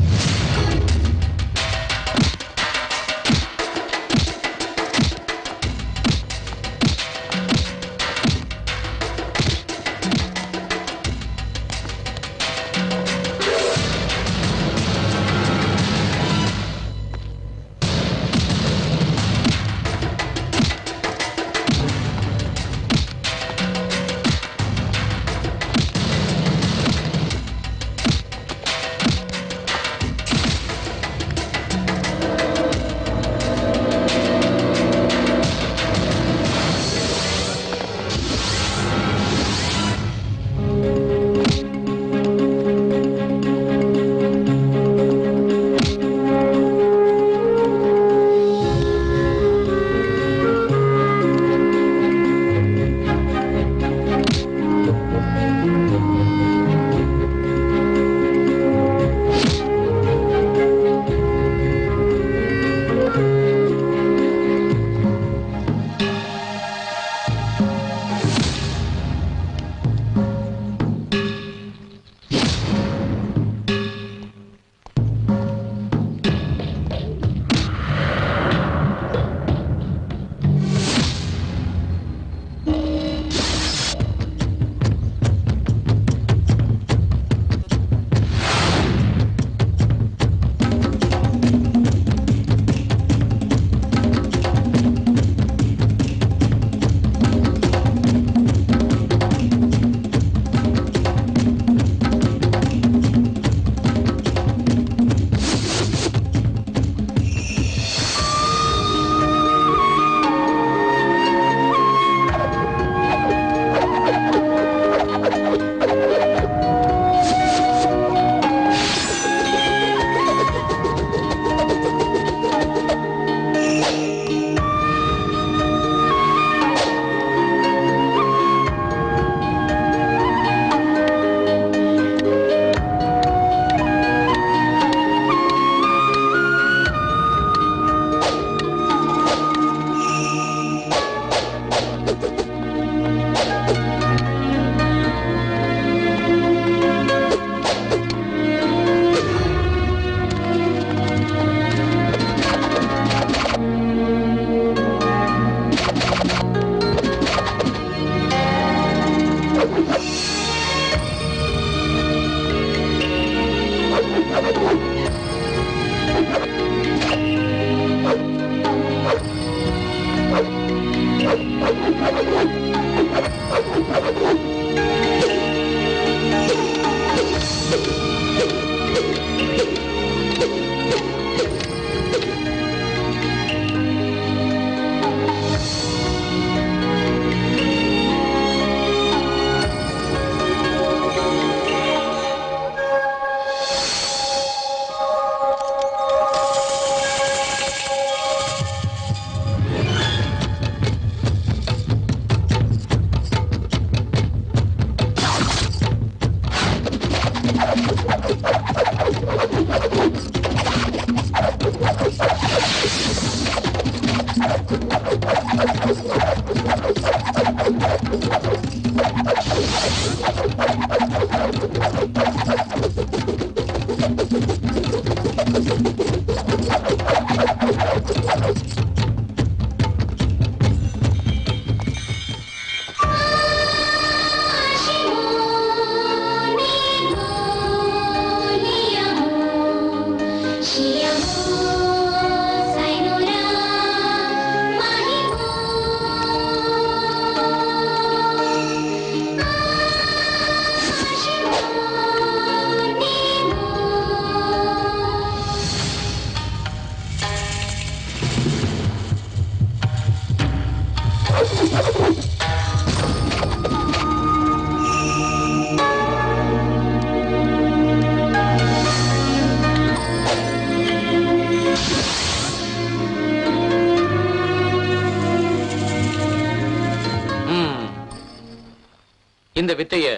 இந்த வித்தைய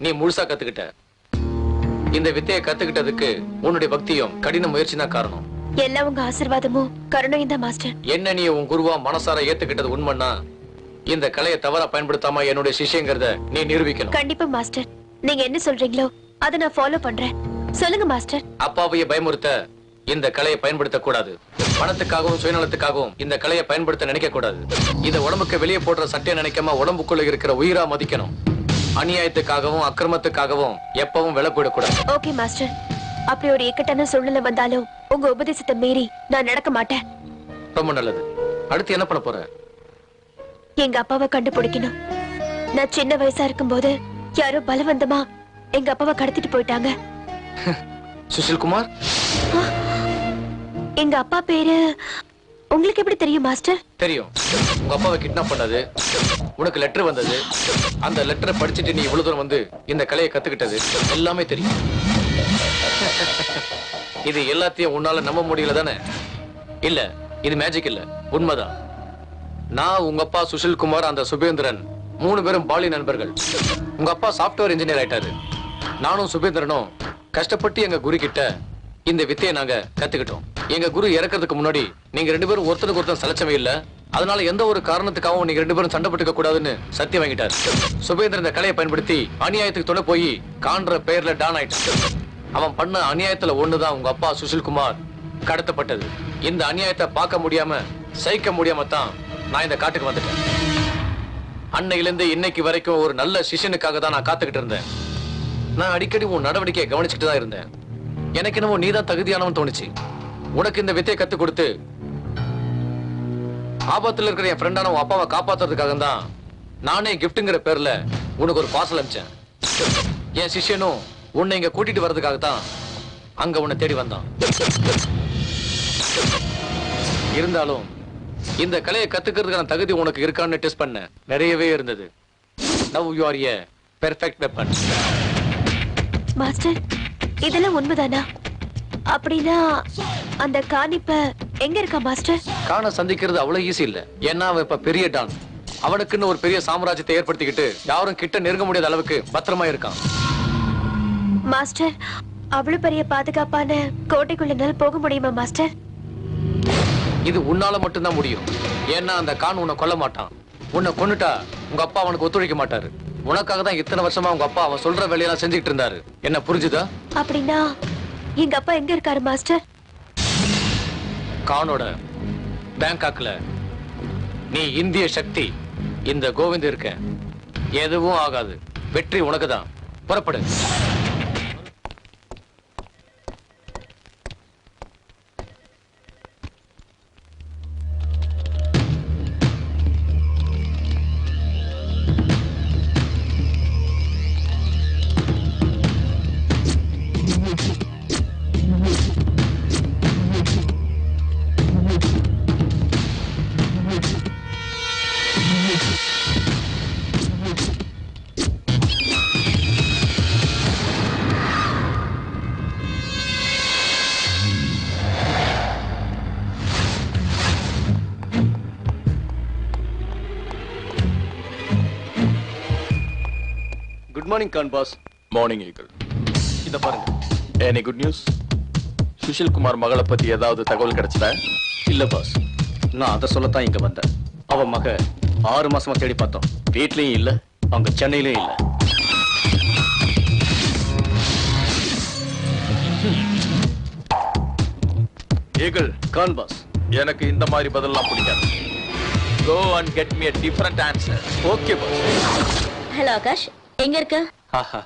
நீ முழுசா கத்துக்கிட்ட. இந்த வித்தைய கத்துக்கிட்டதுக்கு உன்னுடைய பக்தியும் கடின முயற்சி தான் காரணம். எல்லாம் உங்க ஆசீர்வாதமும் கருணையும் தான் மாஸ்டர். என்ன நீ உன் குருவா மனசார ஏத்துக்கிட்டது உண்மைன்னா இந்த கலையை தவறா பயன்படுத்தாம என்னுடைய சிஷ்யங்கிறத நீ நிரூபிக்கணும். கண்டிப்பா மாஸ்டர். நீங்க என்ன சொல்றீங்களோ அதை நான் ஃபாலோ பண்றேன். சொல்லுங்க மாஸ்டர். அப்பாவைய பயமுறுத்த இந்த கலையை பயன்படுத்த கூடாது. பணத்துக்காகவும் சுயநலத்துக்காகவும் இந்த கலையை பயன்படுத்த நினைக்க கூடாது. இத உடம்புக்கு வெளியே போடுற சட்டையை நினைக்காம உடம்புக்குள்ள இருக்கிற உயிரா மதிக்கணும். அநியாயத்துக்காகவும் அக்கிரமத்துக்காகவும் எப்பவும் விலை போயிடக்கூடாது. Okay master. அப்படி ஒரு இக்கட்டான சூழ்நிலை வந்தாலும் உங்க உபதேசத்தை மீறி நான் நடக்க மாட்டேன். ரொம்ப நல்லது. அடுத்து என்ன பண்ண போற? எங்க அப்பாவை கண்டுபிடிக்கணும். நான் சின்ன வயசா இருக்கும்போது யாரோ பலவந்தமா எங்க அப்பாவை கடத்திட்டு போயிட்டாங்க. சுஷில்குமார்? எங்க அப்பா பேரு உங்களுக்கு எப்படி தெரியும் மாஸ்டர்? தெரியும். உங்க அப்பாவை கிட்னாப் பண்ணது, உனக்கு லெட்டர் வந்தது, அந்த லெட்டரை படிச்சுட்டு நீ இவ்வளவு தூரம் வந்து இந்த கலையை கத்துக்கிட்டது எல்லாமே தெரியும். இது எல்லாத்தையும் உன்னால நம்ப முடியல தானே? இல்ல, இது மேஜிக் இல்ல, உண்மைதான். நான், உங்க அப்பா சுஷில்குமார், அந்த சுபேந்திரன் 3 பேரும் பாலி நண்பர்கள். உங்க அப்பா சாப்ட்வேர் இன்ஜினியர் ஆயிட்டாரு. நானும் சுபேந்திரனும் கஷ்டப்பட்டு எங்க குரு கிட்ட இந்த வித்தையை நாங்க கத்துக்கிட்டோம். எங்க குரு இறக்கிறதுக்கு முன்னாடி நீங்க 2 பேரும் ஒருத்தருக்கு ஒருத்தர் சலச்சமே இல்ல, அதனால எந்த ஒரு காரணத்துக்காகவும் நீங்க 2 பேரும் சண்டை போட்டுக்க கூடாதுன்னு சத்தியம் வாங்கிட்டாரு. சுபேந்திரன் இந்த கலையை பயன்படுத்தி அநியாயத்துக்கு துணை போய் காண்ற பெயர்ல டான் ஆயிட்டான். அவன் பண்ண அநியாயத்துல ஒண்ணுதான் உங்க அப்பா சுஷில்குமார் கடத்தப்பட்டது. இந்த அநியாயத்தை பார்க்க முடியாம சகிக்க முடியாம தான் நான் இந்த காட்டுக்கு வந்துட்டேன். அன்னையிலிருந்து இன்னைக்கு வரைக்கும் ஒரு நல்ல சிஷ்யனுக்காக தான் நான் காத்துக்கிட்டு இருந்தேன். நான் அடிக்கடி உன் நடவடிக்கையை கவனிச்சுட்டு தான் இருந்தேன். எனக்கு என்னமோ நீதான் தகுதியானவன் தோணுச்சு. உனக்கு இந்த வித்தையை கத்து கொடுத்து ஆபத்துல இருக்கிற என் ஃப்ரெண்டான உன் அப்பாவை காப்பாத்துறதுக்காக தான் நானே கிஃப்ட்ங்கிற பேர்ல உனக்கு ஒரு பார்சல் அனுப்பிச்சேன். என் சிஷ்யனும் உன்னை இங்க கூட்டிட்டு வர்றதுக்காக தான் அங்க உன்னை தேடி வந்தான். இருந்தாலும் இந்த கலையை கத்துக்கிறதுக்கான தகுதி உனக்கு இருக்கான்னு டெஸ்ட் பண்ண நிறையவே இருந்தது. Now you are a perfect weapon. Master, இதெல்லாம் உண்மைதானா? அப்படின்னா அந்த காணிப்ப எங்க இருக்கா மாஸ்டர்? காண சந்திக்கிறது அவ்வளவு ஈஸி இல்ல. ஏன்னா அவன் இப்ப பெரிய டான். அவனுக்குன்னு ஒரு பெரிய சாம்ராஜ்யத்தை ஏற்படுத்திக்கிட்டு யாரும் கிட்ட நெருங்க முடியாத அளவுக்கு பத்திரமா இருக்கான். மாஸ்டர், அவ்வளவு பெரிய பாதுகாப்பான கோட்டைக்குள்ள போக முடியுமா மாஸ்டர்? இது உன்னால மட்டும்தான் முடியும். ஏன்னா அந்த கான் உன்னை கொல்ல மாட்டான். உன்னை கொன்னுட்டா உங்க அப்பா அவனுக்கு ஒத்துழைக்க மாட்டாரு. உனக்காக தான் இத்தனை வருஷமா உங்க அப்பா அவன் சொல்ற வேலையெல்லாம் செஞ்சுக்கிட்டு இருந்தாரு. என்ன புரிஞ்சுதா? அப்படின்னா எங்க அப்பா எங்க இருக்காரு மாஸ்டர்? கானோட பேங்காக்ல. நீ இந்திய சக்தி. இந்த கோவிந்த் இருக்க எதுவும் ஆகாது. வெற்றி உனக்கு தான். புறப்படு. Good morning Khan boss. Morning Eagle. இத பாருங்க. Any good news? சுஷில்குமார் மகளை பத்தி ஏதாவது தகவல் கிடைச்சதா? இல்ல பாஸ், நான் அதை சொல்லத்தான் இங்க வந்தேன். அவன் மக 6 மாசமா தேடி பார்த்தோம். வீட்லயும் இல்ல, அவங்க சென்னையிலயும் இல்ல. Eagle, Khan boss. எனக்கு இந்த மாதிரி பதிலெல்லாம் பிடிக்காது. Go and get me a different answer. Okay boss. Hello Akash, எங்க இருக்க? ஆஹா,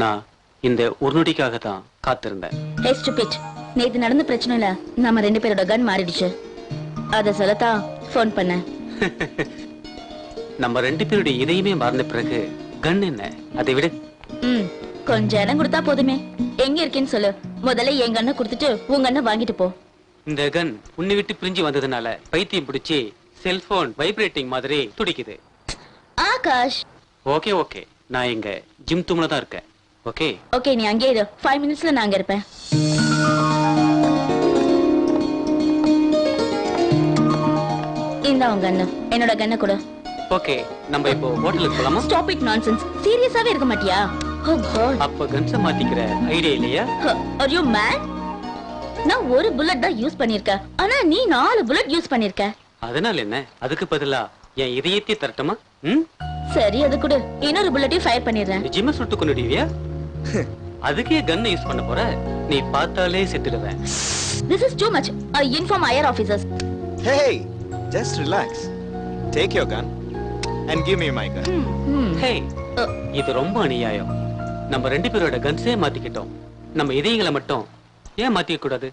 நான் இந்த ஒரு நொடிக்காக தான் காத்திருந்தேன். ஹே ஸ்டூபிட், நேத்து நடந்த பிரச்சனைல நம்ம 2 பேரோட கன் மாறிடுச்சு. அத சொல்லத்தான் ஃபோன் பண்ணேன். நம்ம 2 பேருடைய இதையுமே மறந்த பிறகு கன் என்ன, அதை விட கொஞ்சம் இடம் கொடுத்தா போதுமே. எங்க இருக்கேன்னு சொல்லு. முதல்ல என் கண்ணை கொடுத்துட்டு உங்க கண்ணை வாங்கிட்டு போ. இந்த கன் உன்னை விட்டு பிரிஞ்சு வந்ததுனால பைத்தியம் பிடிச்சி செல்போன் வைப்ரேட்டிங் மாதிரி துடிக்குது. ஆகாஷ், ஓகே ஓகே, நான் இங்க ஜிம் தூம்ல தான் இருக்கேன். ஓகே ஓகே, நீ அங்கே இரு. 5 மினிட்ஸ்ல நான் அங்க இருப்பேன். இந்த உங்க கண்ணு, என்னோட கண்ணை கொடு. ஓகே, நம்ம இப்போ ஹோட்டலுக்கு போலாமா? Stop it nonsense. சீரியஸாவே இருக்க மாட்டியா? ஓ காட். அப்ப கன்ஸ மாத்திக்கிற ஐடியா இல்லையா? Are you man? நான் ஒரு புல்லட் தான் யூஸ் பண்ணிருக்கேன், ஆனா நீ 4 புல்லட் யூஸ் பண்ணிருக்க. அதனால என்ன? அதுக்கு பதிலா என் இதயத்தை தரட்டுமா? சரி, அது கூட இன்னொரு புல்லட்டையும் ஃபயர் பண்ணிடுறேன். நிஜமா சுட்டு கொண்டுடுவியா? அதுக்கே கன் யூஸ் பண்ண போற? நீ பார்த்தாலே செத்துடுவேன். This is too much. I inform higher officers. Hey, just relax. Take your gun and give me my gun. Hey, இது ரொம்ப அநியாயம். நம்ம 2 பேரோட கன்ஸே மாத்திக்கிட்டோம். நம்ம இதயங்களை மட்டும் ஏன் மாத்திக்க கூடாது?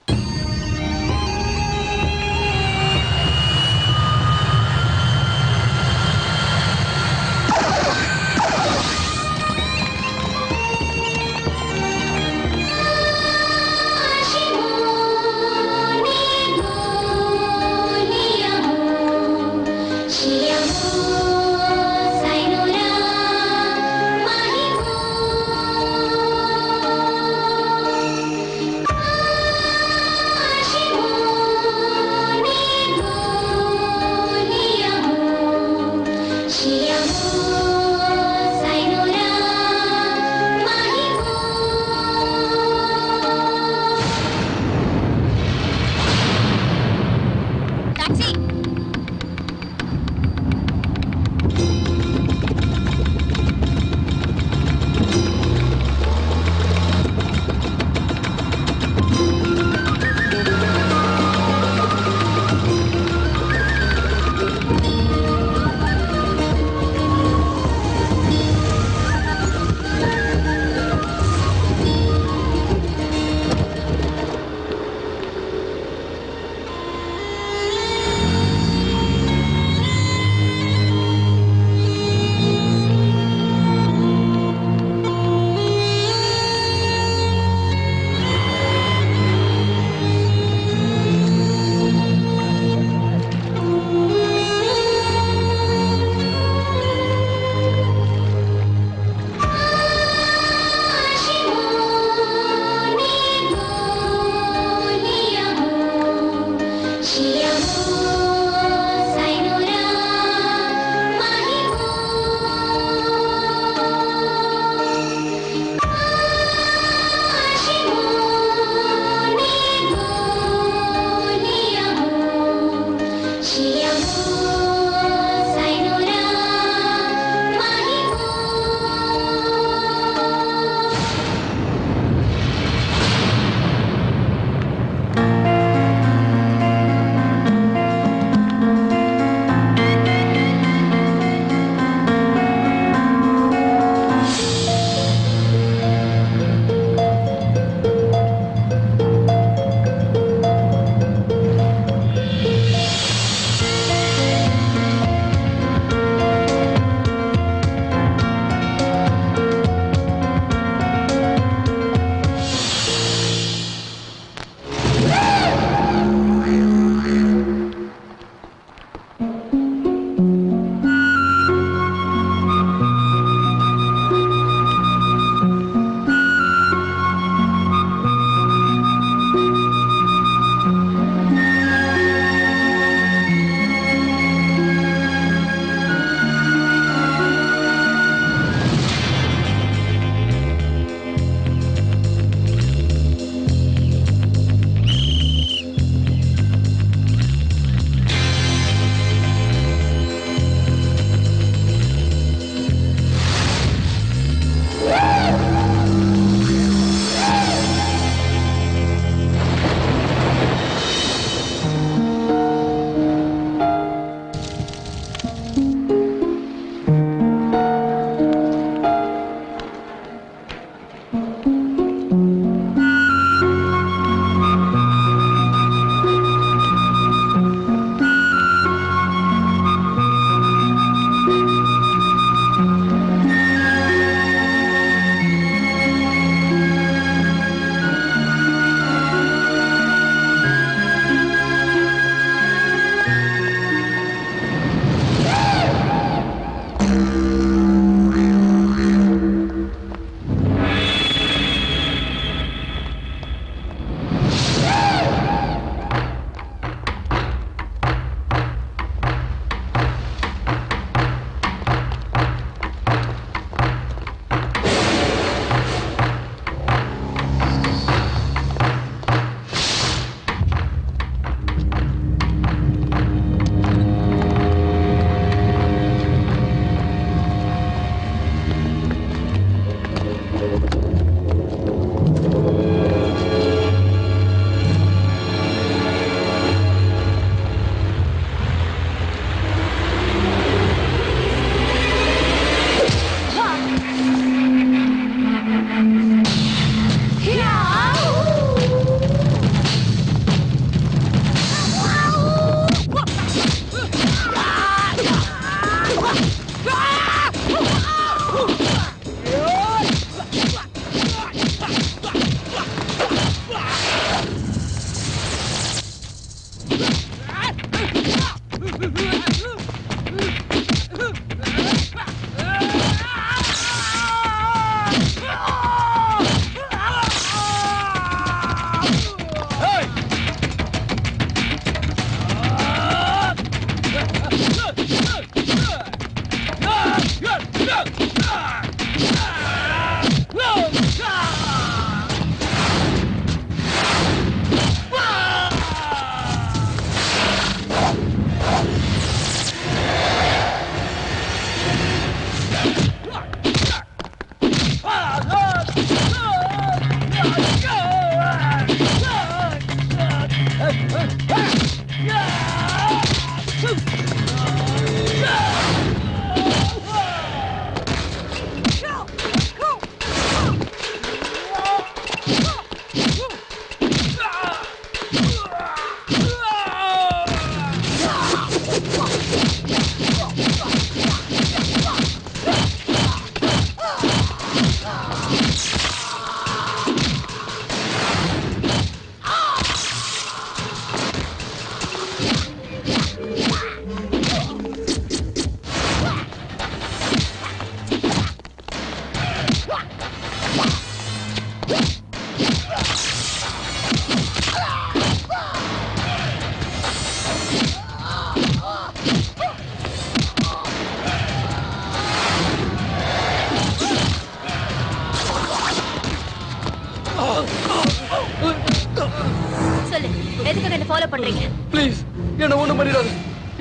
சொல்லு, எதுக்கு என்ன ஃபாலோ பண்றீங்க? ப்ளீஸ் என்ன ஒண்ணும் பண்ணிடாத.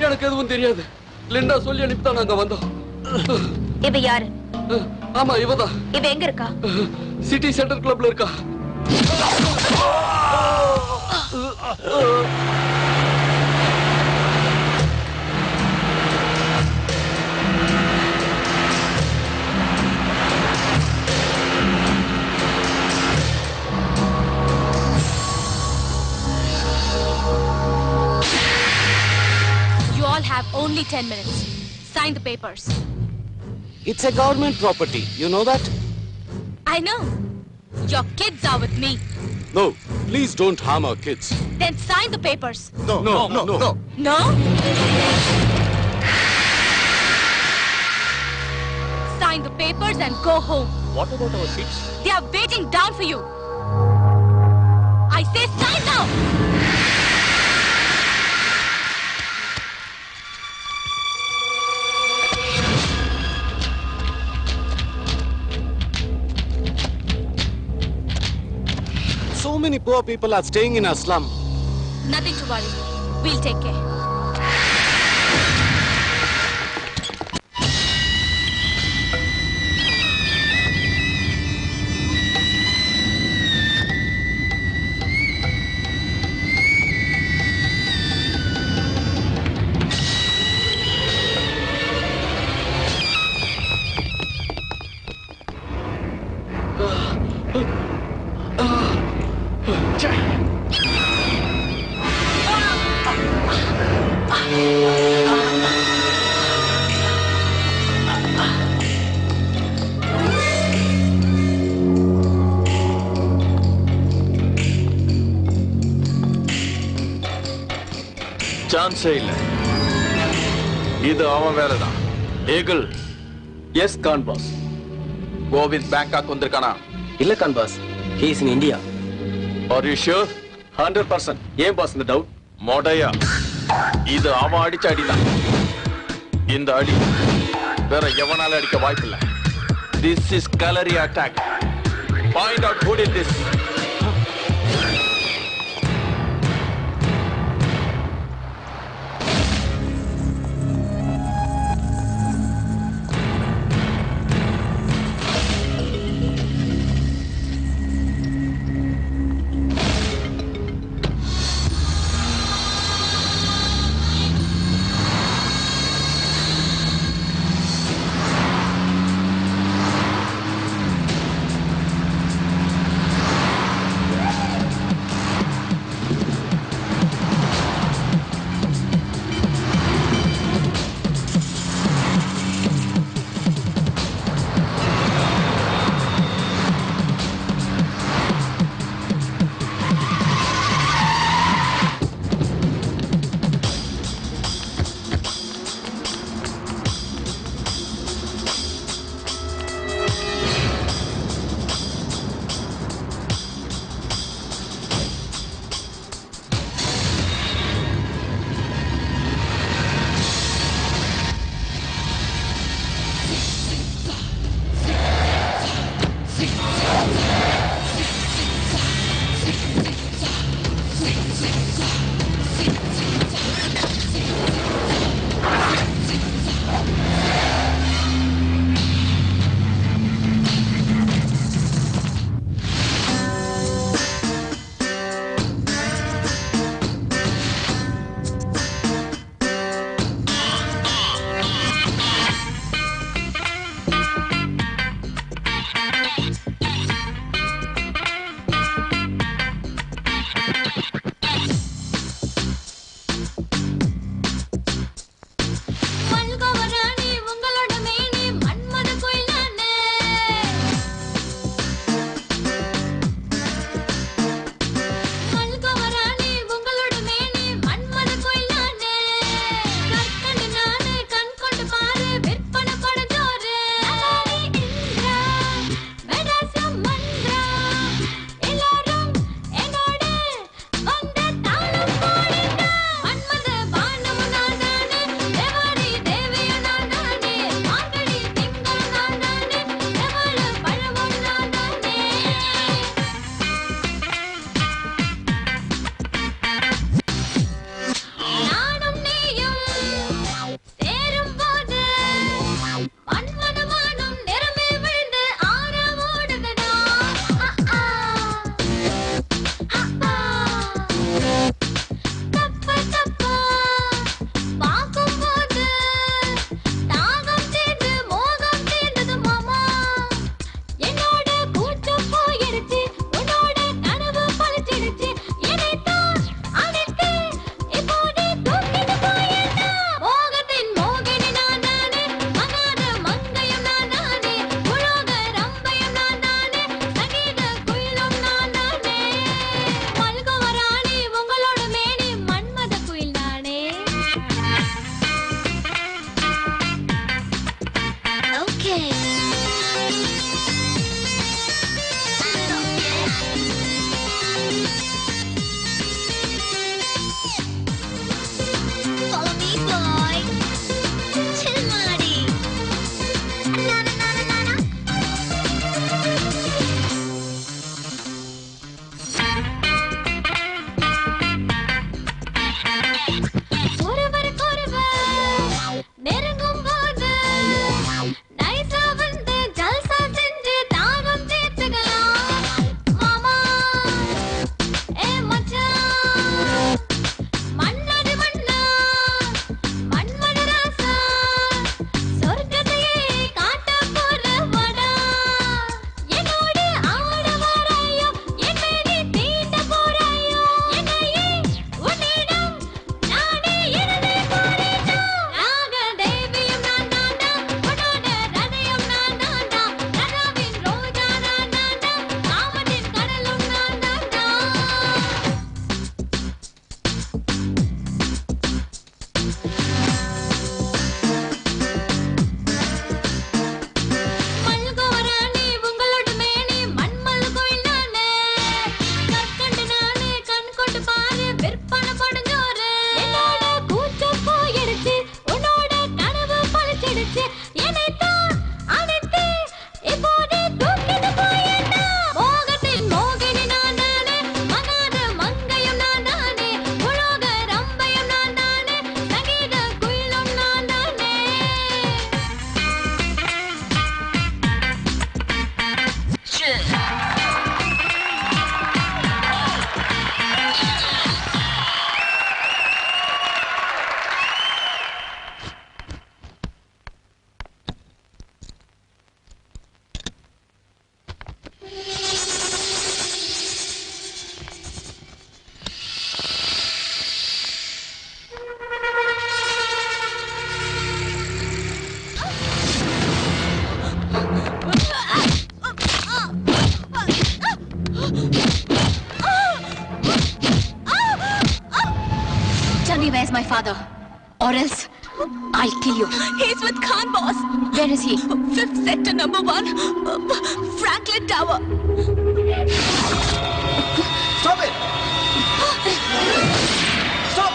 எனக்கு எதுவும் தெரியாது. லிண்டா சொல்லி அனுப்பிதான் நாங்க வந்தோம். இவ யாரு? ஆமா இவதான். இவ எங்க இருக்கா? சிட்டி சென்டர் கிளப்ல இருக்கா. You all have only 10 minutes. Sign the papers. It's a government property. You know that? I know. Your kids are with me. No, please don't harm our kids. Then sign the papers. No. No? Sign the papers and go home. What about our kids? They are waiting down for you. I say sign now. So many poor people are staying in our slum. Nothing to worry. We'll take care. சான்ஸே இல்ல. இது அவன் வேலைதான். ஏகல். Yes Khan boss. Govind Bangkok வந்திருக்கானா? இல்ல Khan boss. He is in India. Are you sure? 100%. ஏன் pass இந்த டவுட்? மோடையா, இது அவன் அடிச்ச அடிதான். இந்த அடி வேற எவனால அடிக்க வாய்ப்பில்ல. This is cavalry attack. Find out who did this. as my father, or else I'll kill you. He's with Khan, boss. Where is he? 5th sector, number 1, Franklin Tower. Stop it! Stop!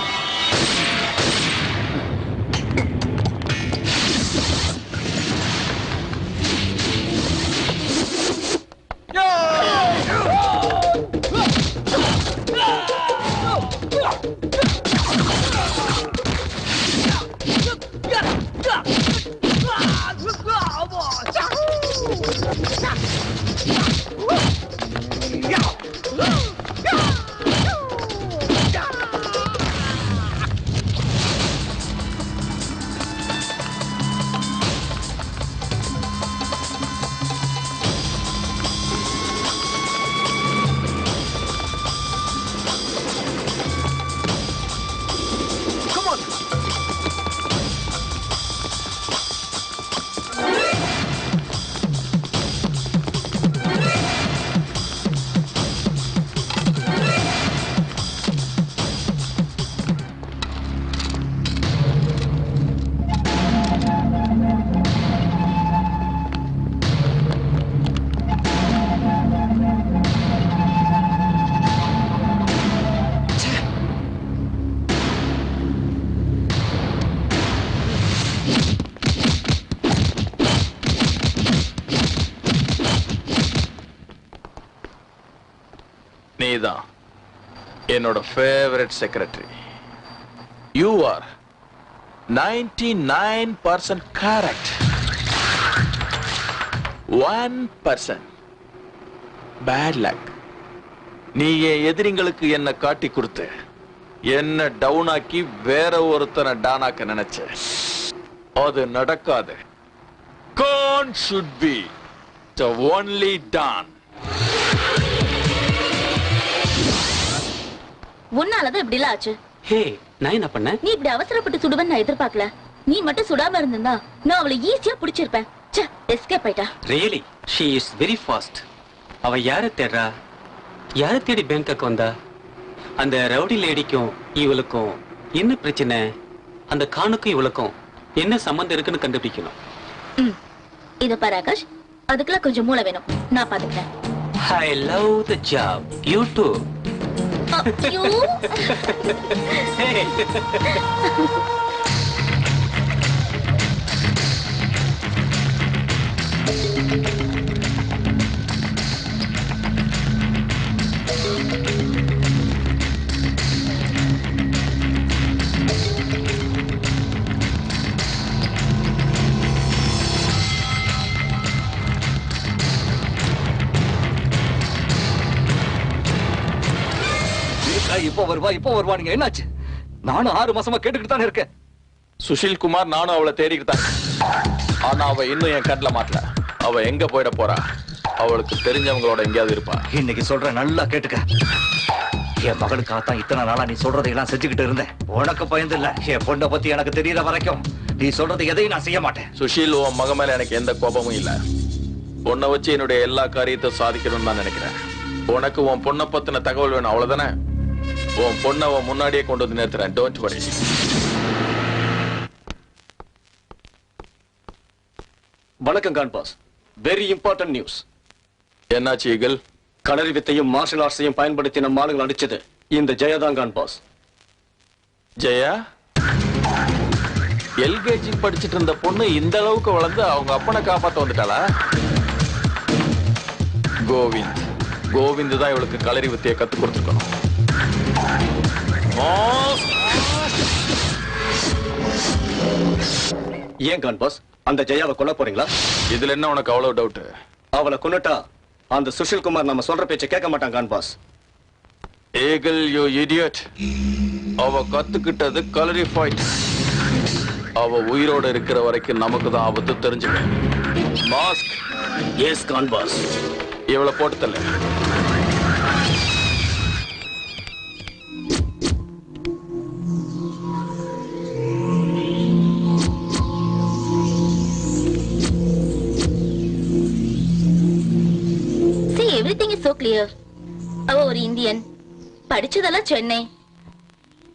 நீதான் என்னோட favourite secretary. You are 99% correct. 1% bad luck. நீ என் எதிரிங்களுக்கு என்ன காட்டி கொடுத்து என்ன down ஆக்கி வேற ஒருத்தனை டானாக்க நினைச்ச. அது நடக்காது. Khan should be the only Don. உன்னாலதான் இப்படி எல்லாம் ஆச்சு. ஹே, நான் என்ன பண்ணேன்? நீ இப்படி அவசரப்பட்டு சுடுவன்னு நான் எதிர்பார்க்கல. நீ மட்டும் சுடாம இருந்திருந்தா நான் அவளை ஈஸியா பிடிச்சிருப்பேன். எஸ்கேப் ஆயிட்டா. Really she is very fast. அவ யாரை தேடுறா? யாரை தேடி பேங்காக் வந்தா? அந்த ரவுடி லேடிக்கும் இவளுக்கும் என்ன பிரச்சனை? அந்த கானுக்கும் இவளுக்கும் என்ன சம்பந்தம் இருக்குன்னு கண்டுபிடிக்கணும். இத பாரு ஆகாஷ், அதுக்கெல்லாம் கொஞ்சம் மூளை வேணும். நான் பாத்துக்கிறேன். I love the job. You too. You? Hey. இப்போ வருவா நீங்க என்னாச்சு? நானும் 6 மாசமா கேட்டுக்கிட்டு தானே இருக்கேன். சுஷில் குமார், நானும் அவளை தேடிக்கிட்டு தான். ஆனா அவ இன்னும் என் கண்ணுல மாட்டல. அவ எங்க போயிட போறா? அவளுக்கு தெரிஞ்சவங்களோட எங்கேயாவது இருப்பா. இன்னைக்கு சொல்றேன், நல்லா கேட்டுக்க. என் மகளுக்காகத்தான் இத்தனை நாளா நீ சொல்றதையெல்லாம் செஞ்சுக்கிட்டு இருந்தேன். உனக்கு பயந்து இல்ல, என் பொண்ணை பத்தி எனக்கு தெரியற வரைக்கும் நீ சொல்றது எதையும் நான் செய்ய மாட்டேன். சுஷில், உன் மக மேல எனக்கு எந்த கோபமும் இல்ல. உன்னை வச்சு என்னுடைய எல்லா காரியத்தையும் சாதிக்கணும்னு தான் நினைக்கிறேன். உனக்கு உன் பொண்ணை பத்தின தகவல் வேணும், அவ்வளவுதானே? உன் பொண்ணை அவன் முன்னாடியே கொண்டு வந்து நிறுத்துறேன். Don't worry. வணக்கம் Khan boss. Very important news. என்னாச்சு ஈகிள்? களரி வித்தையும் மார்ஷல் ஆர்ட்ஸையும் பயன்படுத்தி நம்ம ஆளுங்களை அடிச்சது இந்த ஜெயதான் கான் பாஸ். ஜெயா? எல்கேஜி படிச்சிட்டு இருந்த பொண்ணு இந்த அளவுக்கு வளர்ந்து அவங்க அப்பனை காப்பாத்த வந்துட்டாளா? கோவிந்த் தான் இவளுக்கு களரி வித்தையை கத்து கொடுத்துருக்கணும். ஏன் கான் பாஸ், அந்த ஜெயாவை கொல்ல போறீங்களா? இதுல என்ன உனக்கு அவ்வளவு டவுட்? அவளை கொன்னுட்டா அந்த சுஷில் குமார் நம்ம சொல்ற பேச்சை கேட்க மாட்டான் Khan boss. Eagle, you idiot. அவ கத்துக்கிட்டது களரி ஃபைட். அவ உயிரோட இருக்கிற வரைக்கும் நமக்கு தான் ஆபத்து, தெரிஞ்சுக்க. மாஸ்க். Yes Khan boss. இவளை போட்டு தள்ள. Everything is so clear. அவ ஒரு இந்தியன், படிச்சதெல்லாம் சென்னை.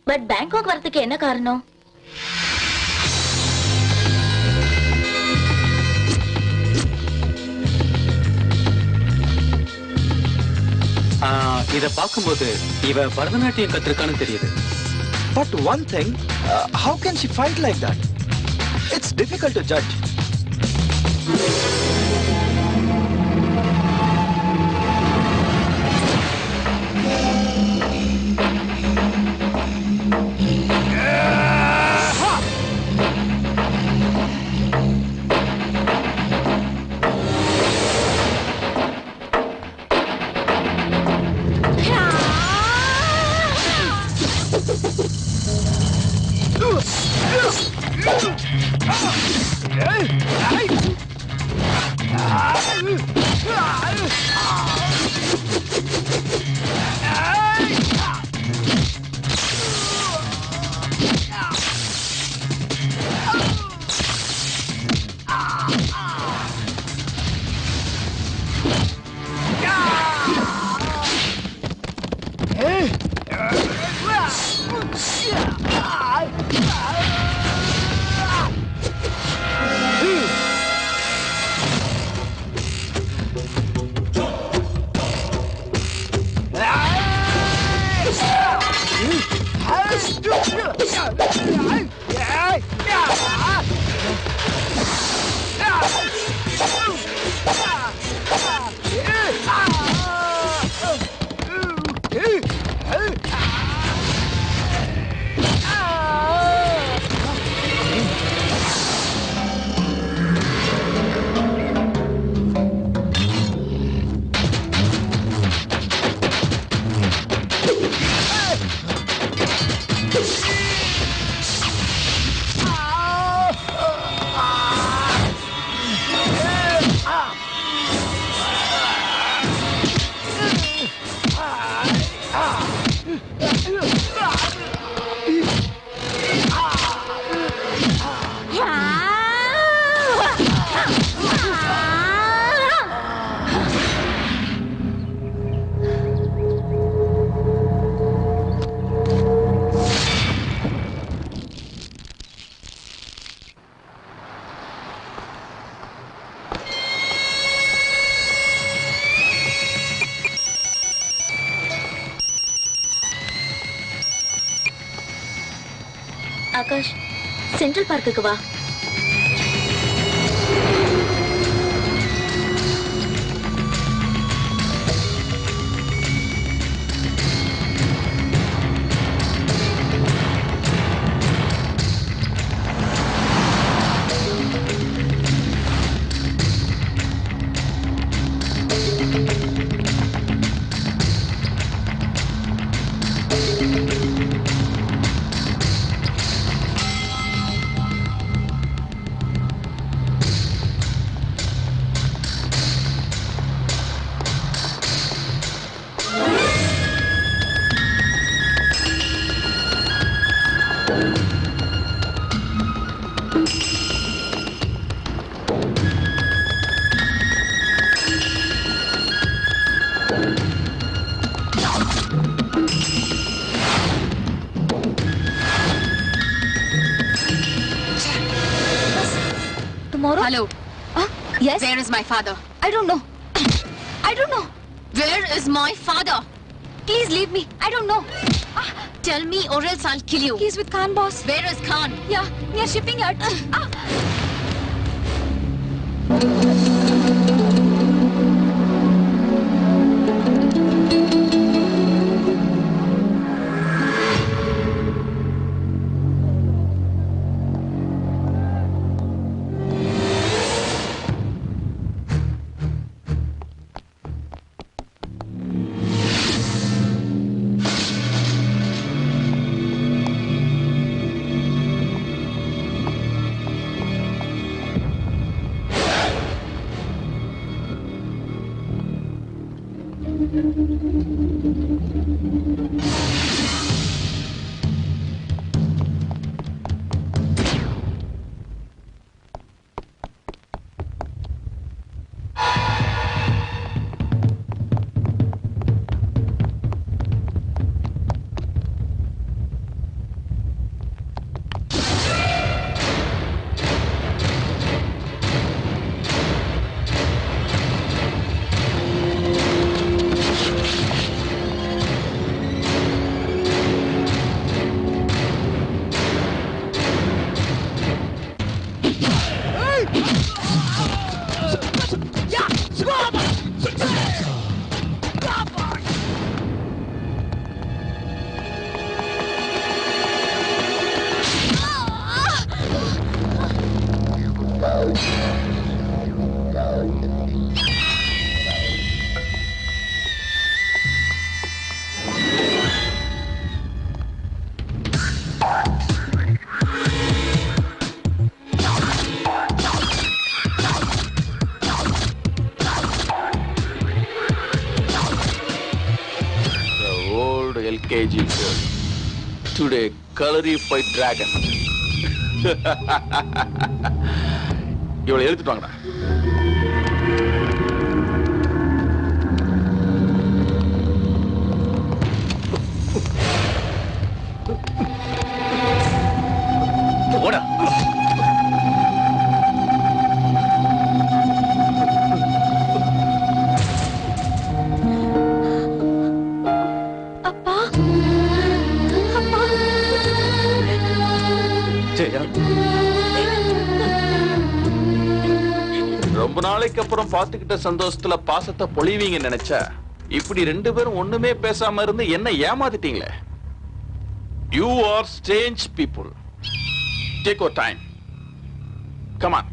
பட் பேங்காக் வரதுக்கு என்ன காரணம்? இத பார்க்கும்போது இவ பரதநாட்டியம் கத்திருக்கான்னு தெரியுது. But one thing, how can she fight like that? It's difficult to judge. Akash, central பார்க்குக்கு வா. Tomorrow? Hello. Yes? Where is my father? I don't know. I don't know. Where is my father? Please leave me. I don't know. Tell me or else I'll kill you. He's with Khan boss. Where is Khan? Yeah, near shipping yard. LKG girl. Today, colorified dragon. இவளை எழுத்துட்டு வாங்கடா. ஓடா. அப்பா அப்பா ஜெயா, ரொம்ப நாளைக்கு அப்புறம் பாத்துக்கிட்ட சந்தோஷத்துல பாசத்தை பொழிவீங்க நினைச்சா இப்படி ரெண்டு பேரும் ஒண்ணுமே பேசாம இருந்து என்ன ஏமாத்திட்டீங்களே. You are strange people. Take your time. Come on.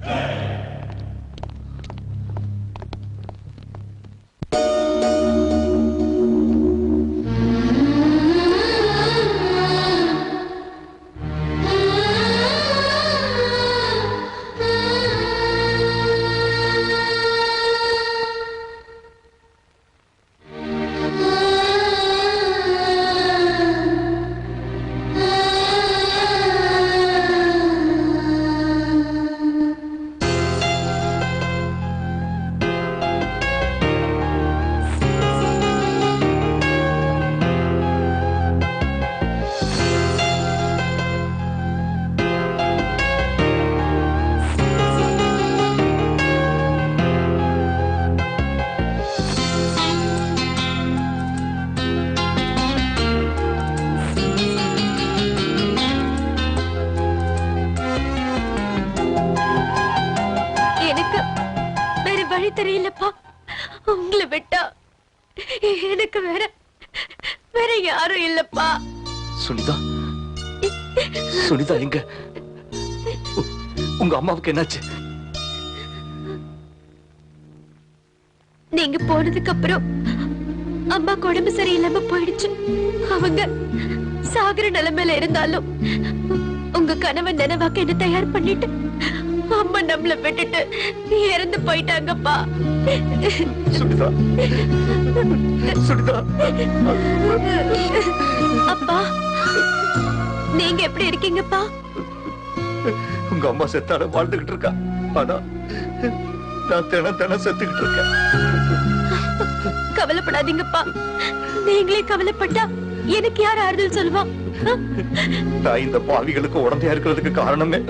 தெரியலப்பா. உங்களை விட்டா எனக்கு வேற யாரும் இல்லப்பா. சுனிதா, சுனிதா எங்க? உங்க அம்மாவுக்கு என்னாச்சு? நீங்க போனதுக்கு அப்புறம் அம்மாக்கு உடம்பு சரியில்லாம போயிடுச்சு. அவங்க சாகர நிலைமையில இருந்தாலும் உங்க கணவன் நினைவாக்க என்ன தயார் பண்ணிட்டு அம்மா நம்மள விட்டுட்டு இறந்து போயிட்டாங்கப்பா. சுனிதா, சுனிதா. அப்பா, நீங்க எப்படி இருக்கீங்கப்பா? உங்க அம்மா செத்தாட வாழ்ந்துகிட்டு இருக்கா. ஆனா நான் தினம் செத்துக்கிட்டு இருக்கேன். கவலைப்படாதீங்கப்பா. நீங்களே கவலைப்பட்டா எனக்கு யார் ஆறுதல் சொல்லுவா? நான் இந்த பாவிகளுக்கு உடந்தையா இருக்கிறதுக்கு காரணமே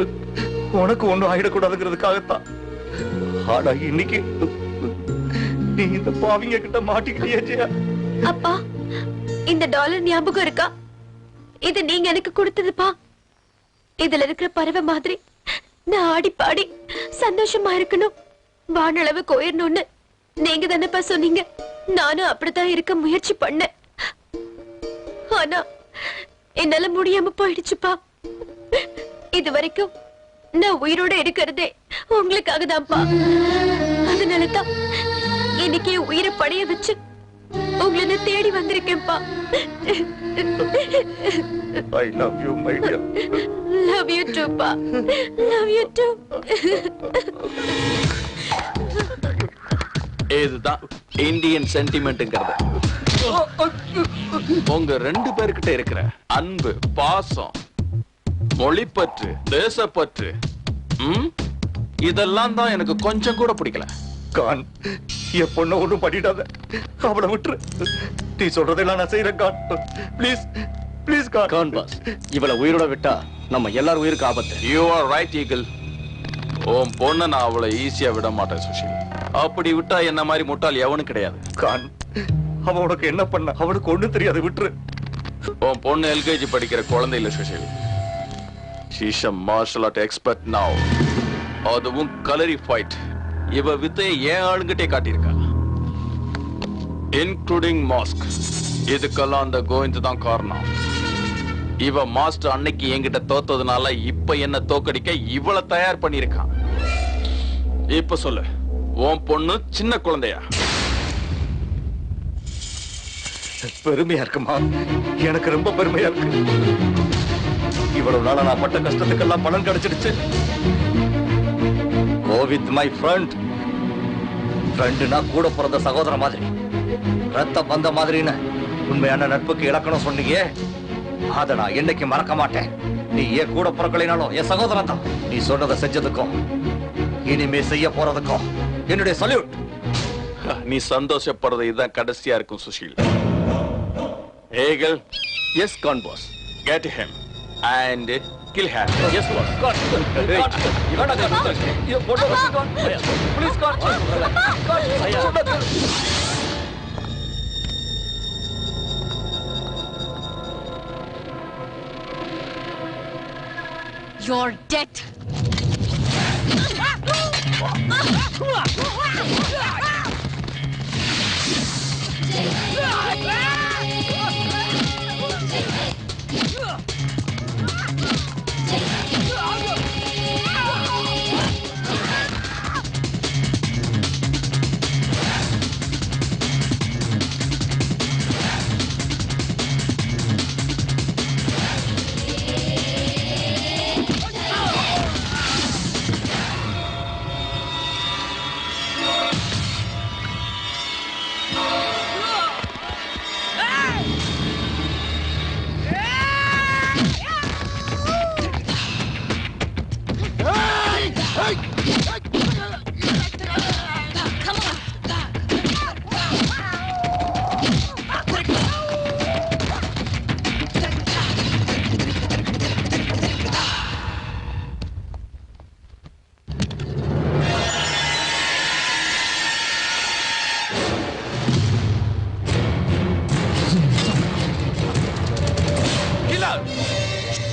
உனக்கு ஒண்ணும் ஆயிடக்கூடாதுங்கிறதுக்காகத்தான். ஆனா இன்னைக்கு நீ இந்த பாவிங்க கிட்ட மாட்டிக்கிட்டியே ஜெயா. அப்பா, இந்த டாலர் ஞாபகம் இருக்கா? இது நீங்க எனக்கு கொடுத்ததுப்பா. இதுல இருக்கிற பறவை மாதிரி நான் ஆடி பாடி சந்தோஷமா இருக்கணும், வானளவுக்கு உயரணும்னு நீங்க தானேப்பா சொன்னீங்க. நானும் அப்படித்தான் இருக்க முயற்சி பண்ணேன். ஆனா என்னால முடியாம போயிடுச்சுப்பா. இது வரைக்கும் நான் உயிரோட இருக்கிறதே உங்களுக்காக தான்ப்பா. அதனாலதான் இன்னைக்கு உயிரை படைய வச்சு உங்களை தேடி வந்திருக்கேன்ப்பா. I love you, my dear. Love you too, pa. Love you too. இதுதான் இந்தியன் சென்டிமெண்ட்ங்கிறது. உங்க ரெண்டு பேர்கிட்ட இருக்கிற அன்பு, பாசம், மொழிப்பற்று, தேசப்பற்று, இதெல்லாம் தான் எனக்கு கொஞ்சம் கூட பிடிக்கல. கான், என் பொண்ண ஒண்ணும் பண்ணிடாத, அவளை விட்டுரு. நீ சொல்றதெல்லாம் நான் செய்யறேன் Khan. Please please Khan. Khan boss, இவளை உயிரோட விட்டா நம்ம எல்லாரும் உயிருக்கு ஆபத்து. You are right Eagle. உன் பொண்ணை நான் அவளை ஈஸியா விட மாட்டேன் சுஷில். அப்படி விட்டா என்ன மாதிரி முட்டாள் எவனும் கிடையாது. கான், அவன் உனக்கு என்ன பண்ண? அவனுக்கு ஒண்ணும் தெரியாது, விட்டுரு. உன் பொண்ணு எல்கேஜி படிக்கிற குழந்தை இல்ல Sushil. She's a martial art expert now. அதுவும் கலரி ஃபைட். இவ வித்தையை ஏன் ஆளுங்கிட்டே காட்டியிருக்கா, இன்க்ளூடிங் மாஸ்க். இதுக்கெல்லாம் அந்த கோவிந்த் தான் காரணம். இவ மாஸ்டர் அன்னைக்கு என்கிட்ட தோத்ததுனால இப்ப என்ன தோக்கடிக்க இவளை தயார் பண்ணிருக்கான். இப்ப சொல்லு, உன் பொண்ணு சின்ன குழந்தையா? பெருமையா இருக்குமா? எனக்கு ரொம்ப பெருமையா இருக்கு. இவ்வளவு நாளா நான் பட்ட கஷ்டத்துக்கெல்லாம் பலன் கிடைச்சிடுச்சு. Gobind my friend. ஃப்ரெண்டுனா கூட பிறந்த சகோதர மாதிரி, ரத்த பந்த மாதிரின்னு உண்மையான நட்புக்கு இலக்கணம் சொன்னீங்க, அதை நான் என்னைக்கு மறக்க மாட்டேன். நீ ஏன் கூட பிறக்கலைனாலும் என் சகோதரன் தான். நீ சொன்னதை செஞ்சதுக்கும் இனிமே செய்ய போறதுக்கும் என்னுடைய சல்யூட். நீ சந்தோஷப்படுறது இதுதான் கடைசியா இருக்கும் சுஷீல். ஏகல், yes Khan boss, get him and kill her. Yes boss. God. Hey. You got to go. You put the gun. Please God. God. You're dead.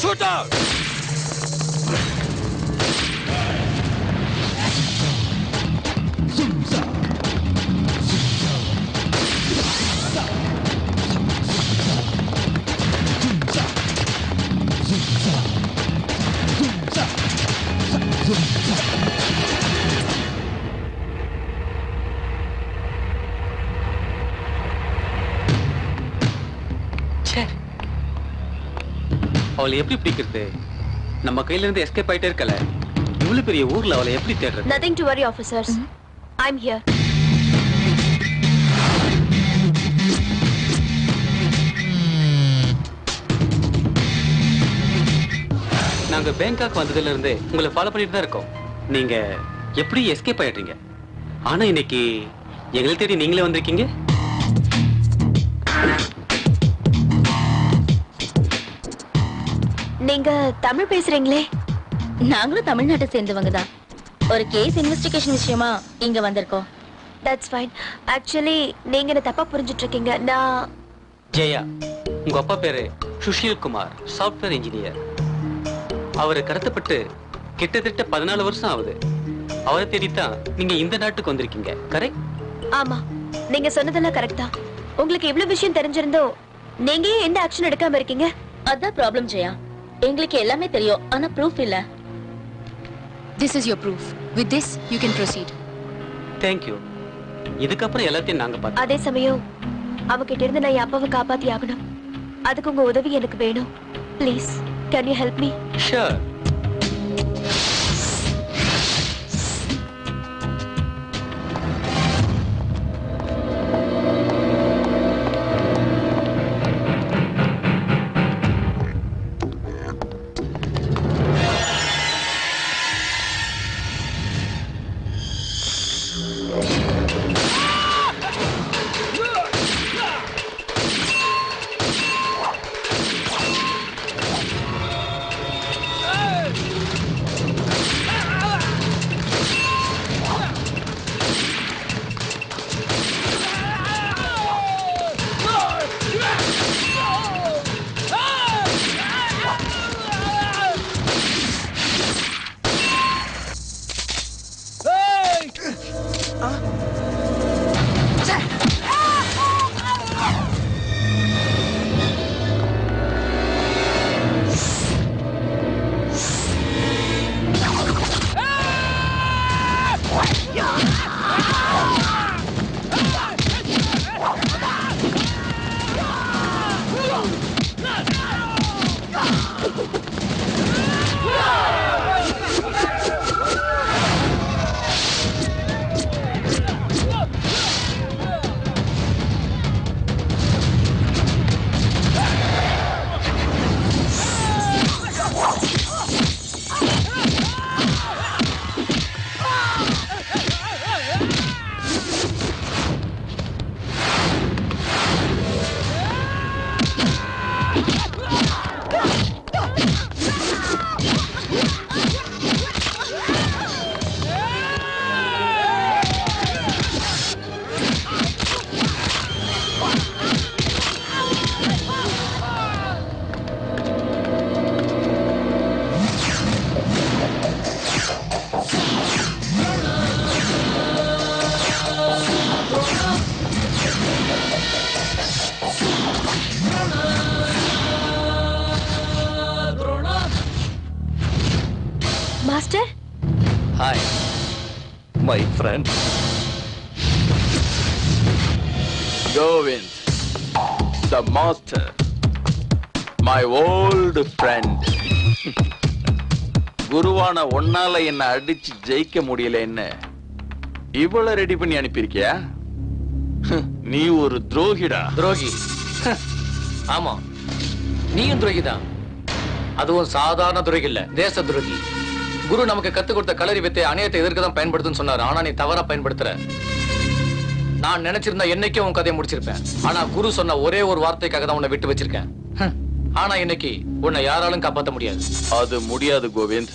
Shoot out! அவளை எப்படி பிடிக்கிறது? நம்ம கையில இருந்து எஸ்கேப் ஆயிட்டே இருக்கல. இவ்வளவு பெரிய ஊர்ல அவளை எப்படி தேடுறது? Nothing to worry, officers. I'm here. நாங்க பேங்காக் வந்ததுல இருந்தே உங்களை ஃபாலோ பண்ணிட்டு தான் இருக்கோம். நீங்க எப்படி எஸ்கேப் ஆயிடுறீங்க? ஆனா இன்னைக்கு எங்களை தேடி நீங்களே வந்திருக்கீங்க. நீங்க தமிழ் பேசுறீங்களே? நாங்களும் தமிழ்நாட்டை சேர்ந்தவங்க தான். ஒரு கேஸ் இன்வெஸ்டிகேஷன் விஷயமா இங்க வந்திருக்கோம். That's fine. Actually நீங்க என்ன தப்பா புரிஞ்சிட்டு இருக்கீங்க. நான் ஜெயா. உங்க அப்பா பேரு சுஷீல் குமார், சாஃப்ட்வேர் இன்ஜினியர். அவரை கடத்தப்பட்டு கிட்டத்தட்ட 14 வருஷம் ஆகுது. அவரை தேடித்தான் நீங்க இந்த நாட்டுக்கு வந்திருக்கீங்க. கரெக்ட்? ஆமா, நீங்க சொன்னதெல்லாம் கரெக்ட் தான். உங்களுக்கு இவ்வளவு விஷயம் தெரிஞ்சிருந்தோ நீங்க எந்த ஆக்ஷன் எடுக்காம இருக்கீங்க? அதான் ப்ராப்ளம் ஜெயா. எங்களுக்கு எல்லாமே தெரியும், ஆனா ப்ரூஃப் இல்ல. This is your proof. With this, you can proceed. Thank you. இதுக்கப்புறம் எல்லாத்தையும் நாங்க பார்த்தோம். அதே சமயம் அவகிட்ட இருந்து நான் என் அப்பாவை காப்பாத்தி ஆகணும். அதுக்கு உங்க உதவி எனக்கு வேணும். Please, can you help me? Sure. friend. Govind, the master, my old friend. குருவான ஒன்னால என்ன அடிச்சு ஜெயிக்க முடியலன்னு இவ்வளவு ரெடி பண்ணி அனுப்பியிருக்கியா? நீ ஒரு துரோகிடா. துரோகி? ஆமா, நீயும் துரோகிதான். அதுவும் சாதாரண துரோகி இல்ல, தேச துரோகி. குரு நமக்கு கத்து கொடுத்த களரி வித்தை அநியாயத்தை எதிர்க்க தான் பயன்படுத்துன்னு சொன்னாரு. ஆனா நீ தவறா பயன்படுத்துற. நான் நினைச்சிருந்தா என்னைக்கும் உன் கதையை முடிச்சிருப்பேன். ஆனா குரு சொன்ன ஒரே ஒரு வார்த்தைக்காக தான் உன்னை விட்டு வச்சிருக்கேன். ஆனா இன்னைக்கு உன்னை யாராலும் காப்பாற்ற முடியாது. அது முடியாது கோவிந்த்.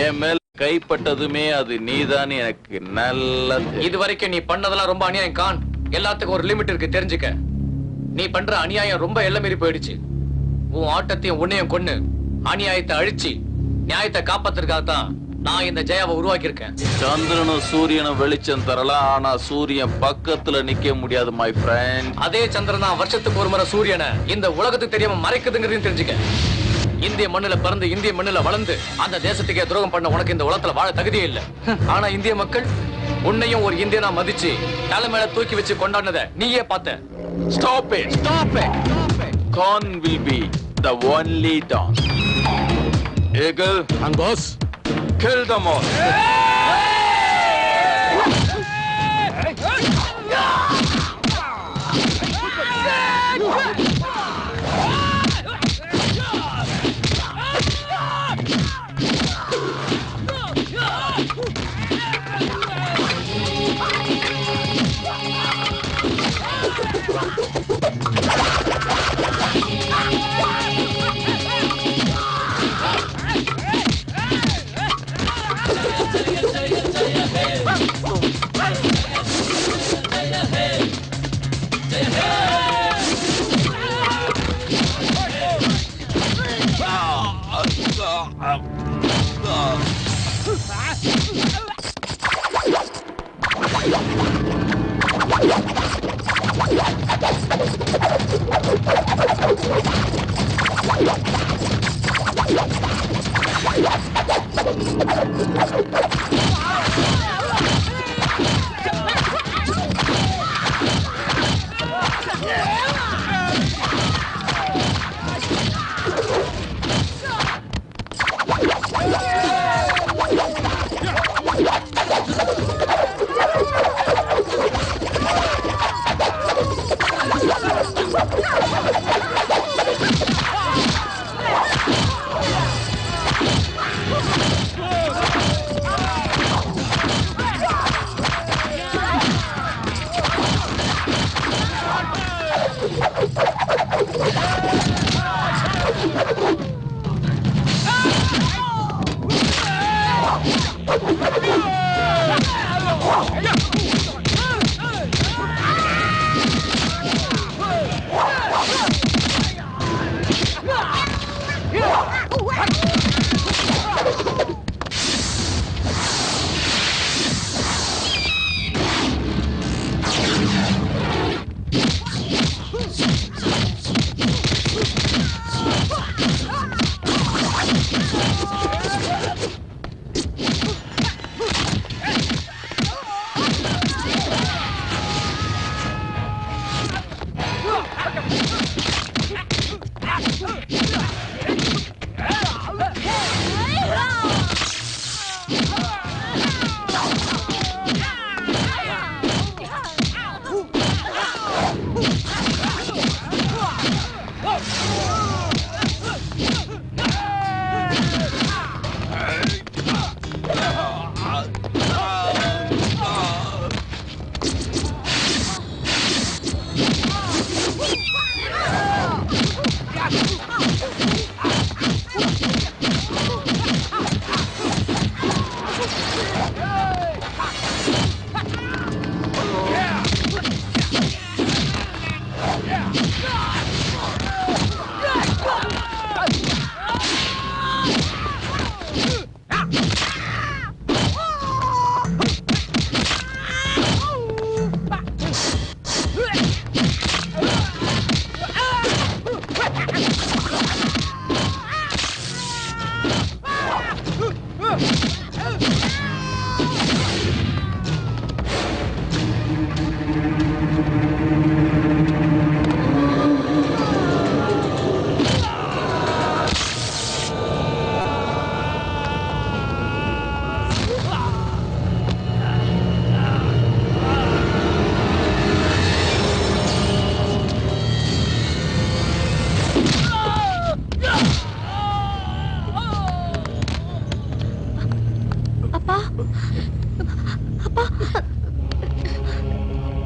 என் மேல் கைப்பட்டதுமே அது நீதான் எனக்கு நல்ல. இது வரைக்கும் நீ பண்ணதெல்லாம் ரொம்ப அநியாயம் கான். எல்லாத்துக்கும் ஒரு லிமிட் இருக்கு, தெரிஞ்சுக்க. நீ பண்ற அநியாயம் ரொம்ப எல்லை மீறி போயிடுச்சு. உன் ஆட்டத்தையும் உன்னையும் கொன்னு அநியாயத்தை அழிச்சு நியாயத்தை காப்பாத்துறதுக்காக தான் நான் இந்த ஜெயாவை உருவாக்கி இருக்கேன். சந்திரனும் சூரியனும் வெளிச்சம் தரலாம், ஆனா சூரியன் பக்கத்துல நிக்க முடியாது மை ஃப்ரெண்ட். அதே சந்திரன் தான் வருஷத்துக்கு ஒரு முறை சூரியனை இந்த உலகத்துக்கு தெரியாம மறைக்குதுங்கிறதையும் தெரிஞ்சுக்க. இந்திய மண்ணுல பிறந்து இந்திய மண்ணுல வளர்ந்து அந்த தேசத்துக்கே துரோகம் பண்ண உனக்கு இந்த உலகத்துல வாழ தகுதியே இல்ல. ஆனா இந்திய மக்கள் உன்னையும் ஒரு இந்தியனா மதிச்சு தலை மேல தூக்கி வச்சு கொண்டாடினத நீயே பார்த்த. Stop it! Stop it! Khan will be the only dawn. Eagle and boss, kill them all.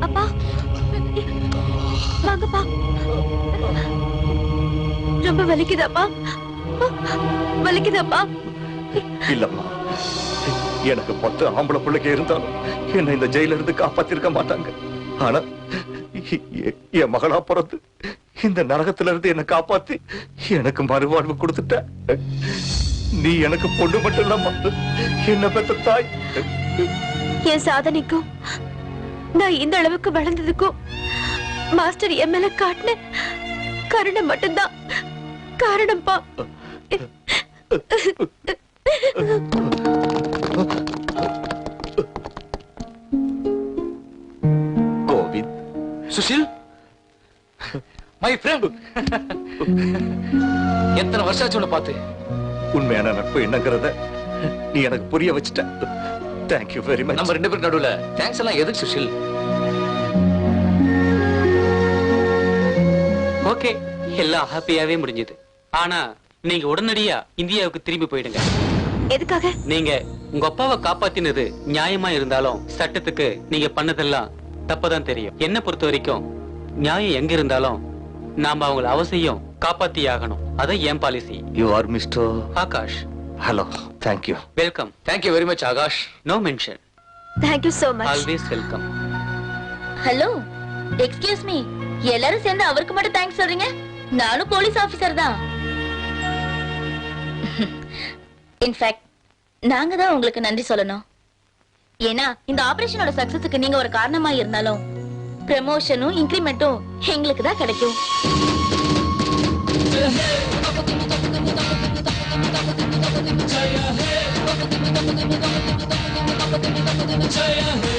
அப்பா வாங்கப்பா. ரொம்ப வலிக்குதாப்பா? வலிக்குதாப்பா? இல்லம்மா, எனக்கு 10 ஆம்பளை பிள்ளைங்க இருந்தாலும் என்ன இந்த ஜெயில இருந்து காப்பாத்திருக்க மாட்டாங்க. ஆனா என் மகளா பிறந்து இந்த நரகத்துல இருந்து என்ன காப்பாத்தி எனக்கு மறுவாழ்வு கொடுத்துட்ட. நீ எனக்கு பொண்ணு மட்டும் இல்லம்மா, என்ன பெத்த தாய். என் சாதனைக்கும் நான் இந்த அளவுக்கு வளர்ந்ததுக்கும் மாஸ்டர் என் மேல காட்டின கருணை மட்டும்தான் காரணம்ப்பா. கோவிந்த். Sushil, my friend. எத்தனை வருஷம் ஆச்சு உன்னை பார்த்து. உண்மையான நட்பு என்னங்கிறத நீ எனக்கு புரிய வச்சுட்ட. Thank you very much. நம்ம 2 பேருக்கு நடுவுல தேங்க்ஸ் எல்லாம் எதுக்கு சுஷில்? ஓகே, எல்லாம் ஹாப்பியாவே முடிஞ்சது. ஆனா நீங்க உடனடியா இந்தியாவுக்கு திரும்பி போயிடுங்க. எதுக்காக? நீங்க உங்க அப்பாவை காப்பாத்தினது நியாயமா இருந்தாலும் சட்டத்துக்கு நீங்க பண்ணதெல்லாம் தப்பதான் தெரியும். என்ன பொறுத்த வரைக்கும் நியாயம் எங்க இருந்தாலும் நாம அவங்கள அவசியம் காப்பாத்தி ஆகணும். அதான் என் policy. You are mister Akash. Hello, thank you. Welcome. Thank you very much Akash. No mention. Thank you so much. Always welcome. Hello, excuse me. எல்லாரும் சேர்ந்து அவருக்கு மட்டும் தேங்க்ஸ் சொல்றீங்க? நானும் போலீஸ் ஆபீசர் தான். இன்ஃபேக்ட் நாங்க தான் உங்களுக்கு நன்றி சொல்லணும். ஏன்னா இந்த ஆபரேஷனோட சக்சஸுக்கு நீங்க ஒரு காரணமா இருந்தாலும் ப்ரமோஷனும் இன்கிரிமெண்ட்டும் எங்களுக்கு தான் கிடைக்கும். Jaya He.